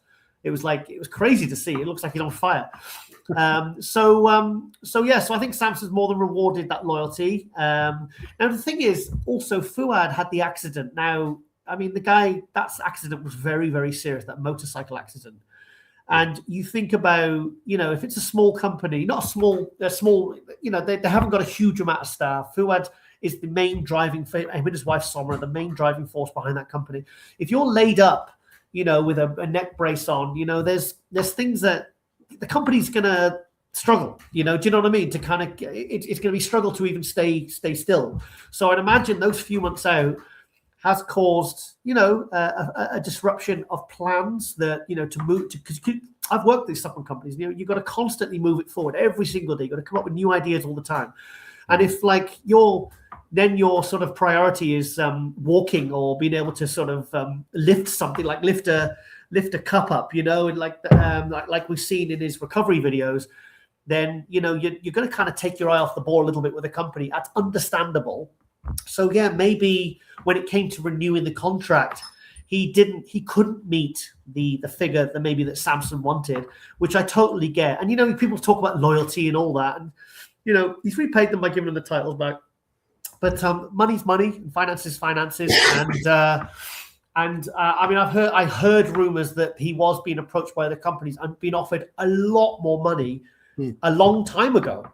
It was crazy to see. It looks like he's on fire. So I think Samson's more than rewarded that loyalty. Now the thing is, also Fouad had the accident. Now, I mean, that accident was very, very serious, that motorcycle accident. And you think about, you know, if it's a small company, they're small, you know, they haven't got a huge amount of staff. Fouad is the main driving, him and his wife Somra, the main driving force behind that company. If you're laid up, you know, with a neck brace on, you know, there's things that the company's going to struggle, you know, do you know what I mean? To kind of, it's going to be struggle to even stay still. So I'd imagine those few months out has caused, you know, a disruption of plans that, you know, to move to, because I've worked with these supplement companies, you know, you've got to constantly move it forward every single day. You've got to come up with new ideas all the time. And if like your sort of priority is walking or being able to sort of lift something, like lift a cup up, you know, and like we've seen in his recovery videos, then, you know, you're going to kind of take your eye off the ball a little bit with the company. That's understandable. So yeah, maybe when it came to renewing the contract, he couldn't meet the figure that maybe that Samson wanted, which I totally get. And, you know, people talk about loyalty and all that, and, you know, he's repaid them by giving them the titles back. But money's money, and finance is finances, and I mean, I heard rumors that he was being approached by other companies and being offered a lot more money a long time ago.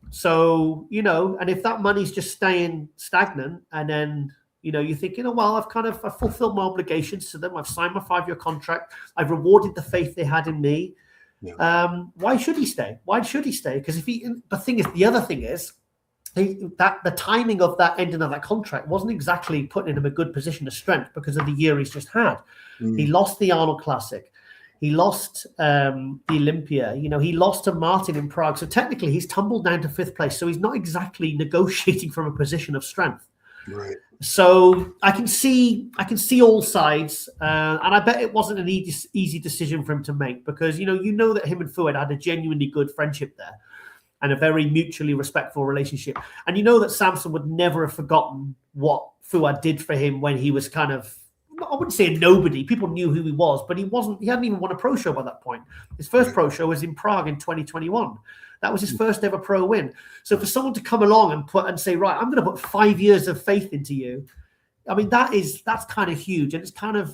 So, you know, and if that money's just staying stagnant, and then, you know, you're thinking, oh, well, I've fulfilled my obligations to them. I've signed my 5-year contract. I've rewarded the faith they had in me. Yeah. Why should he stay? Because the other thing is, that the timing of that ending of that contract wasn't exactly putting him in a good position of strength because of the year he's just had. He lost the Arnold Classic. He lost the Olympia. You know, he lost to Martin in Prague. So technically he's tumbled down to 5th place. So he's not exactly negotiating from a position of strength. Right. So I can see all sides. And I bet it wasn't an easy decision for him to make because, you know that him and Fouad had a genuinely good friendship there and a very mutually respectful relationship. And you know that Samson would never have forgotten what Fouad did for him when he was kind of, I wouldn't say a nobody. People knew who he was, but he hadn't even won a pro show by that point. His first pro show was in Prague in 2021. That was his first ever pro win. So for someone to come along and say, right, I'm going to put 5 years of faith into you. I mean, that's kind of huge. And it's kind of,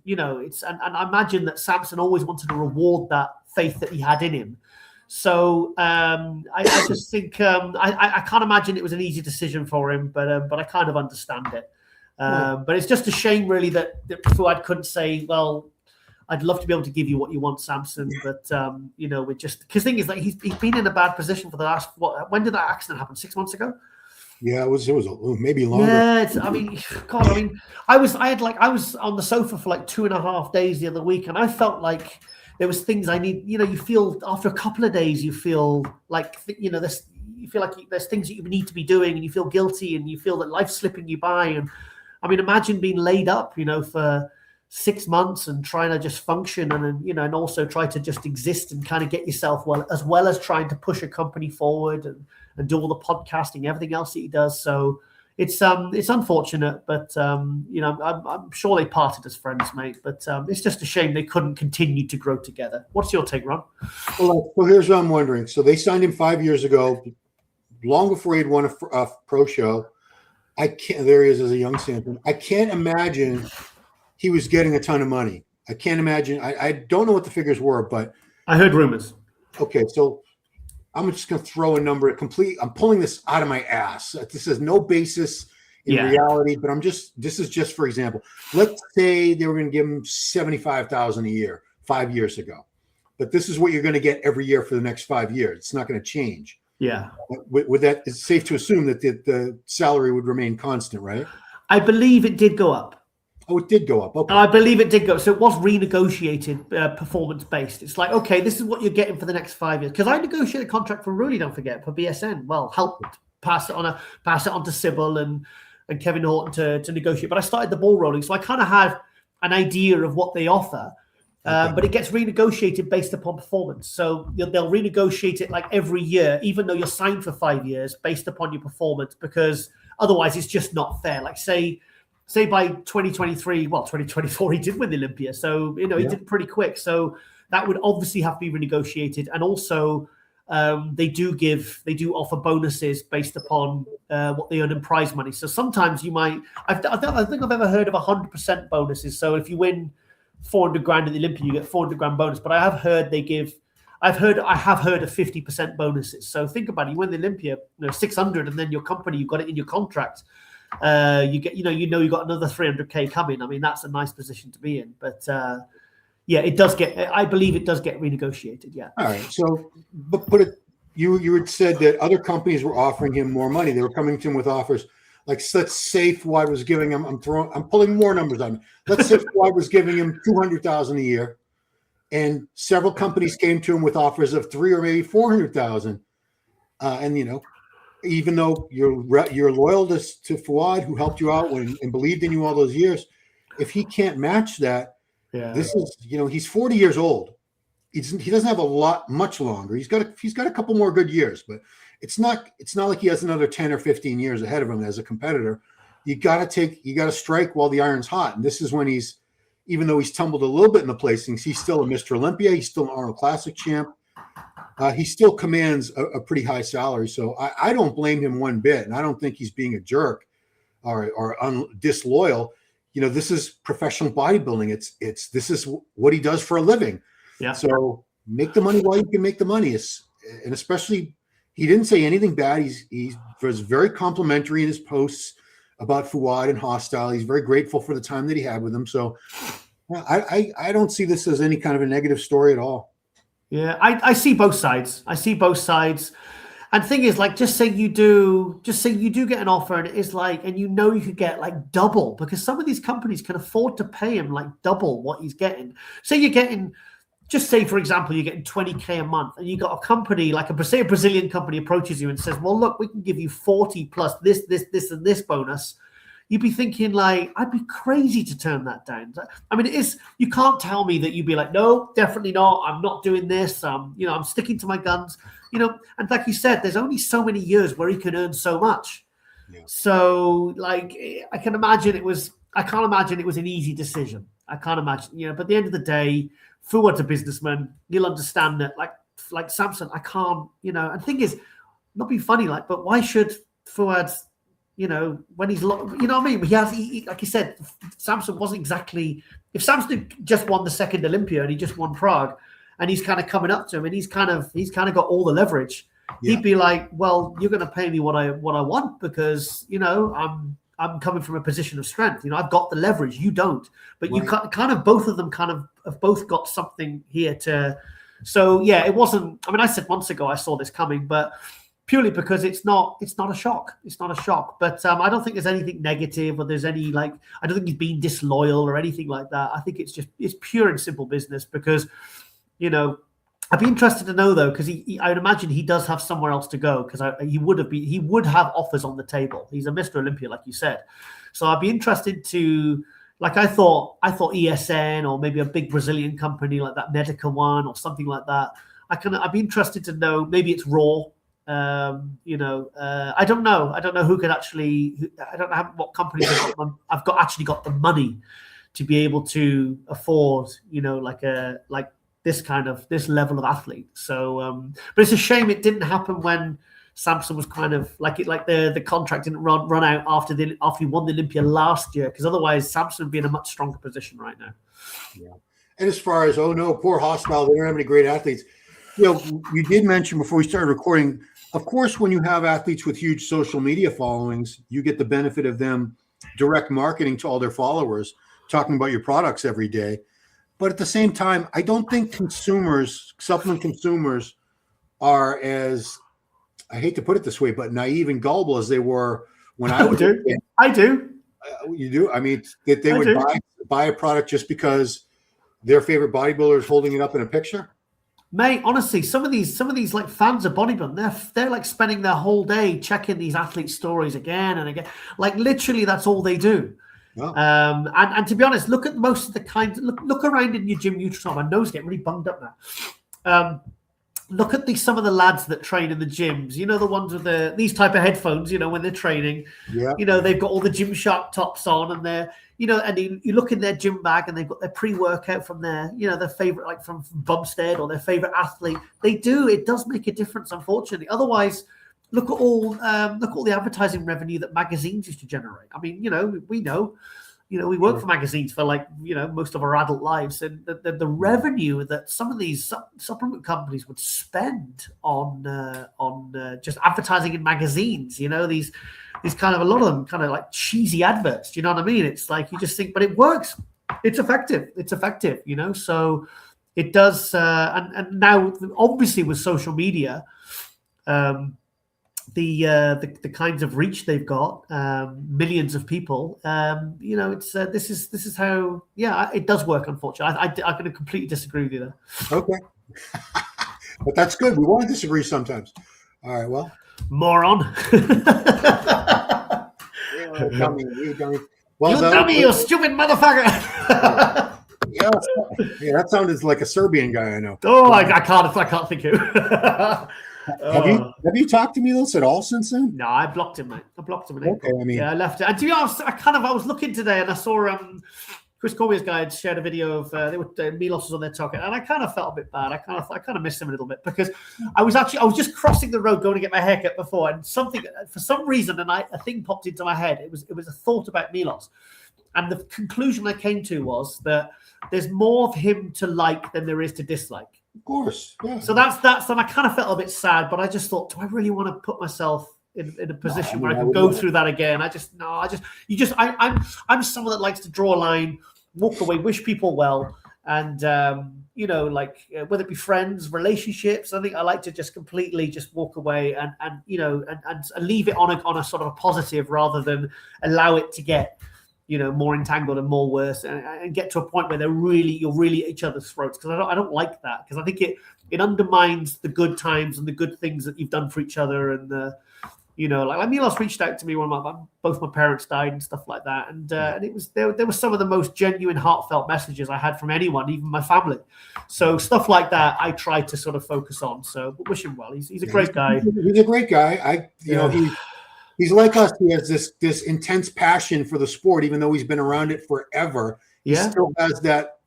you know, and I imagine that Samson always wanted to reward that faith that he had in him. So I just think I can't imagine it was an easy decision for him, but I kind of understand it. But it's just a shame, really, that Fouad couldn't say, well, I'd love to be able to give you what you want, Samson, but you know, because the thing is that he's been in a bad position for the last when did that accident happen? 6 months ago? Yeah, it was maybe longer. Yeah, I mean, God, I mean, I was on the sofa for like 2.5 days the other week, and I felt like there was things I need. You know, you feel after a couple of days, you feel like, you know, you feel like there's things that you need to be doing, and you feel guilty, and you feel that life's slipping you by. And I mean, imagine being laid up, you know, for 6 months and trying to just function and, you know, and also try to just exist and kind of get yourself well as trying to push a company forward and do all the podcasting, everything else that he does. So it's unfortunate, but you know, I'm sure they parted as friends, mate. But it's just a shame they couldn't continue to grow together. What's your take, Ron? Well, here's what I'm wondering. So they signed him 5 years ago, long before he'd won a pro show. There he is as a young Samson. I can't imagine he was getting a ton of money. I can't imagine. I don't know what the figures were, but I heard rumors. Okay, so I'm just going to throw a number. I'm pulling this out of my ass. This has no basis in reality, but this is just for example. Let's say they were going to give him $75,000 a year 5 years ago, but this is what you're going to get every year for the next 5 years. It's not going to change. Yeah. With that, it's safe to assume that the salary would remain constant, right? I believe it did go up. Oh, it did go up. Okay. I believe it did go. So it was renegotiated, performance-based. It's like, okay, this is what you're getting for the next 5 years. Because I negotiated a contract for Rooney, don't forget, for BSN. Well, helped pass it on to Sybil and Kevin Horton to negotiate. But I started the ball rolling, so I kind of had an idea of what they offer. But it gets renegotiated based upon performance. So they'll renegotiate it like every year, even though you're signed for 5 years, based upon your performance, because otherwise it's just not fair. Like say by 2023, well, 2024, he did win the Olympia. So, you know, he did pretty quick. So that would obviously have to be renegotiated. And also they do offer bonuses based upon what they earn in prize money. So sometimes you might, I think I've ever heard of 100% bonuses. So if you win 400 grand at the Olympia, you get 400 grand bonus. But I have heard I have heard of 50% bonuses. So think about it. You win the Olympia, 600, and then your company, you've got it in your contract. You get, you got another 300K coming. I mean, that's a nice position to be in. But it does get. I believe it does get renegotiated. Yeah. All right. So, but you had said that other companies were offering him more money. They were coming to him with offers. Like, let's say Fuad was giving him. I'm pulling more numbers on him. Let's say Fuad was giving him $200,000 a year, and several companies came to him with offers of $300,000 or maybe $400,000. And even though you're loyal to Fuad, who helped you out and believed in you all those years, if he can't match that, this is he's 40 years old. He doesn't have much longer. He's got a couple more good years, but it's not like he has another 10 or 15 years ahead of him as a competitor. You got to strike while the iron's hot. And this is when even though he's tumbled a little bit in the placings, he's still a Mr. Olympia. He's still an Arnold Classic champ. He still commands a pretty high salary. So I don't blame him one bit. And I don't think he's being a jerk or disloyal. This is professional bodybuilding. This is what he does for a living. Yeah. So make the money while you can make the money. And especially, he didn't say anything bad. He was very complimentary in his posts about Fuad and Hosstile. He's very grateful for the time that he had with them. So I don't see this as any kind of a negative story at all. Yeah, I see both sides. And the thing is, like, just say you do get an offer, and it is like, and you could get like double, because some of these companies can afford to pay him like double what he's getting. Say you're getting, just say, for example, you're getting 20K a month, and you got a company like a Brazilian company approaches you and says, well, look, we can give you 40 plus this, and this bonus. You'd be thinking, like, I'd be crazy to turn that down. I mean, you can't tell me that you'd be like, no, definitely not. I'm not doing this. I'm sticking to my guns. And like you said, there's only so many years where he can earn so much. Yeah. So, like, I can't imagine it was an easy decision. I can't imagine, but at the end of the day, Fuad's a businessman. You'll understand that, like Samson, I can't, and the thing is, not be funny, like, but why should Fuad, when he's, what I mean? He like you said, Samson wasn't exactly, if Samson just won the second Olympia and he just won Prague, and he's kind of coming up to him, and he's kind of got all the leverage. Yeah. He'd be like, well, you're going to pay me what I want, because, I'm coming from a position of strength. I've got the leverage. You don't. But right. You kind of both of them have both got something here to. So yeah, it wasn't. I mean, I said months ago I saw this coming, but purely because it's not a shock. It's not a shock. But I don't think there's anything negative, or there's any I don't think he's being disloyal or anything like that. I think it's pure and simple business, because I'd be interested to know, though, because I would imagine he does have somewhere else to go, because he would have offers on the table. He's a Mr. Olympia, like you said. So I'd be interested to, like, I thought ESN, or maybe a big Brazilian company like that Medica one or something like that. I'd be interested to know, maybe it's Raw. You know, I don't know. I don't know who could actually. I don't know what companies I've actually got the money to be able to afford, you know, like this level of athlete. So, but it's a shame it didn't happen when Samson was kind of like the contract didn't run out after he won the Olympia last year, because otherwise Samson would be in a much stronger position right now. Yeah. And as far as, oh no, poor Hosstile, they don't have any great athletes. You know, you did mention before we started recording, of course, when you have athletes with huge social media followings, you get the benefit of them direct marketing to all their followers, talking about your products every day. But at the same time, I don't think supplement consumers are as, I hate to put it this way, but naive and gullible as they were when I was. I do. You do? I mean, that they would buy a product just because their favorite bodybuilder is holding it up in a picture? Mate, honestly, some of these like fans of bodybuilding, they're like spending their whole day checking these athlete stories again and again. Like literally, that's all they do. Oh. And to be honest, look at most of the kinds. Look around in your gym, Nutritron. My nose getting really bunged up now. Look at some of the lads that train in the gyms. You know, the ones with these type of headphones. You know, when they're training. Yeah. You know, they've got all the Gymshark tops on, and they're, you know, and you look in their gym bag, and they've got their pre-workout from their, you know, their favorite, like from Bumstead or their favorite athlete. It does make a difference, unfortunately. Otherwise, look at all the advertising revenue that magazines used to generate. I mean, you know, we work for magazines for, like, you know, most of our adult lives, and the revenue that some of these supplement companies would spend on just advertising in magazines, you know, these kind of, a lot of them kind of like cheesy adverts. Do you know what I mean? It's like, you just think, but it works. It's effective. You know, so it does. And now, obviously, with social media, the kinds of reach they've got, millions of people, you know, it's this is how, yeah, it does work. Unfortunately, I'm going to completely disagree with you there. Okay. But that's good. We want to disagree sometimes. All right, well, moron. You dummy, you stupid motherfucker. Yeah, that sounded like a Serbian guy I know. Oh, I can't think who. Have you talked to Milos at all since then? No, I blocked him, mate. Okay, I mean, yeah, I left it. And to be honest, I was looking today, and I saw Chris Cormier's guy had shared a video of Milos was on their talking, and I kind of felt a bit bad. I kind of missed him a little bit, because I was just crossing the road going to get my haircut before, and for some reason, and a thing popped into my head. It was a thought about Milos, and the conclusion I came to was that there's more of him to like than there is to dislike. Of course, yeah. So that's and I kind of felt a bit sad, but I just thought, do I really want to put myself in a position where I can go through that again? I'm someone that likes to draw a line, walk away, wish people well, and you know, like whether it be friends, relationships, I think I like to just completely just walk away and you know, and leave it on a sort of a positive, rather than allow it to get, you know, more entangled and more worse, and get to a point where you're really at each other's throats. Because I don't like that, because I think it undermines the good times and the good things that you've done for each other. And you know, like Milos reached out to me when both my parents died and stuff like that, and it was there were some of the most genuine, heartfelt messages I had from anyone, even my family. So stuff like that I try to sort of focus on. So wish him well. He's a great guy. He's a great guy. He's like us. He has this intense passion for the sport, even though he's been around it forever. He still has that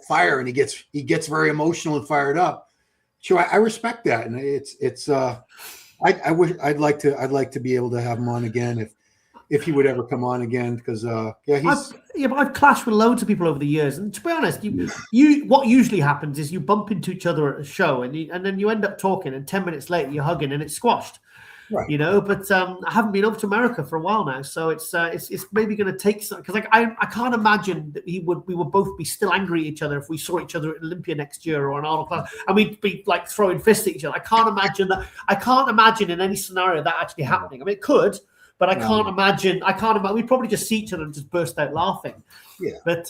fire, and he gets very emotional and fired up. So I respect that, and it's I wish I'd like to be able to have him on again if he would ever come on again, because but I've clashed with loads of people over the years, and to be honest, you what usually happens is you bump into each other at a show, and then you end up talking, and 10 minutes later you're hugging, and it's squashed. Right. You know, but I haven't been up to America for a while now, so it's maybe going to take some, because like I can't imagine that we would both be still angry at each other if we saw each other at Olympia next year or an Arnold Classic, and we'd be like throwing fists at each other. I can't imagine that. I can't imagine in any scenario that actually happening. I mean, it could, but I can't imagine. We'd probably just see each other and just burst out laughing. Yeah. But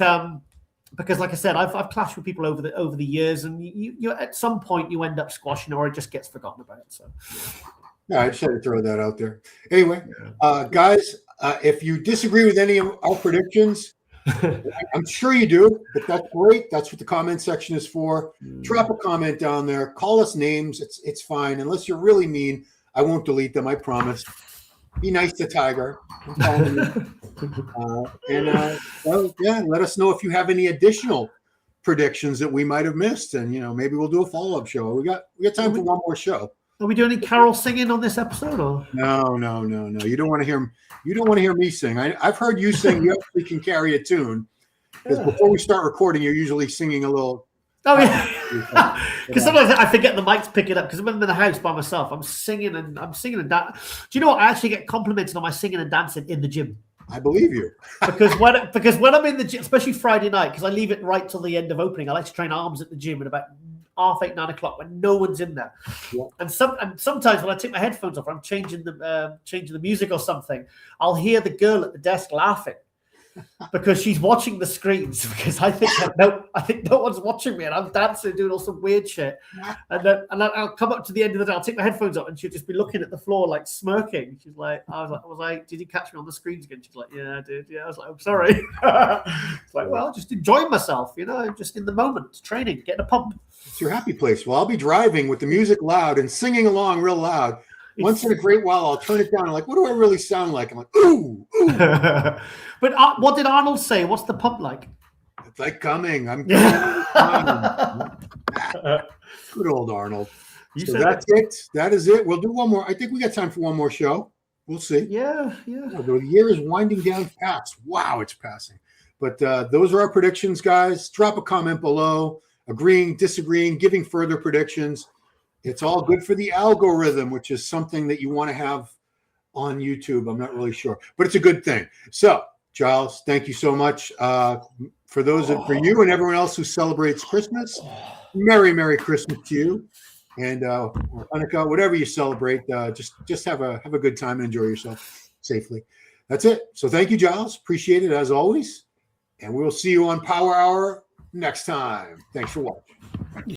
because, like I said, I've clashed with people over the years, and you at some point you end up squashing, or it just gets forgotten about. So. Yeah, I just had to throw that out there. Anyway, guys, if you disagree with any of our predictions, I'm sure you do, but that's great. That's what the comment section is for. Drop a comment down there. Call us names. It's fine. Unless you're really mean, I won't delete them. I promise. Be nice to Tiger. Well, yeah, let us know if you have any additional predictions that we might have missed, and maybe we'll do a follow-up show. We got time for one more show. Are we doing any carol singing on this episode? Or? No. You don't want to hear. You don't want to hear me sing. I've heard you sing. You actually can carry a tune. Because before we start recording, you're usually singing a little. Oh yeah. Because sometimes I forget the mic's picking up. Because when I'm in the house by myself, I'm singing and dancing. Do you know what? I actually get complimented on my singing and dancing in the gym. I believe you. because when I'm in the gym, especially Friday night, because I leave it right till the end of opening. I like to train arms at the gym at about 8:30, 9 o'clock when no one's in there. Yeah. And sometimes when I take my headphones off, I'm changing the music or something. I'll hear the girl at the desk laughing because she's watching the screens. Because I think no one's watching me, and I'm dancing, doing all some weird shit. And I'll come up to the end of the day. I'll take my headphones off, and she'll just be looking at the floor like smirking. She's like, I was like, did you catch me on the screens again? She's like, yeah, I did. Yeah, I was like, I'm sorry. It's like, well, just enjoying myself, just in the moment, training, getting a pump. It's your happy place. Well, I'll be driving with the music loud and singing along real loud. Once in a great while, I'll turn it down. I'm like, what do I really sound like? I'm like, ooh. But what did Arnold say? What's the pump like? It's like coming. I'm good old Arnold. So that's it. That is it. We'll do one more. I think we got time for one more show. We'll see. Yeah. The year is winding down fast. Wow, it's passing. But those are our predictions, guys. Drop a comment below. Agreeing, disagreeing, giving further predictions. It's all good for the algorithm, which is something that you want to have on YouTube. I'm not really sure, but it's a good thing. So, Giles, thank you so much. For you and everyone else who celebrates Christmas, Merry Christmas to you. And or Hanukkah, whatever you celebrate, just have a good time and enjoy yourself safely. That's it. So thank you, Giles. Appreciate it as always. And we'll see you on Power Hour next time. Thanks for watching.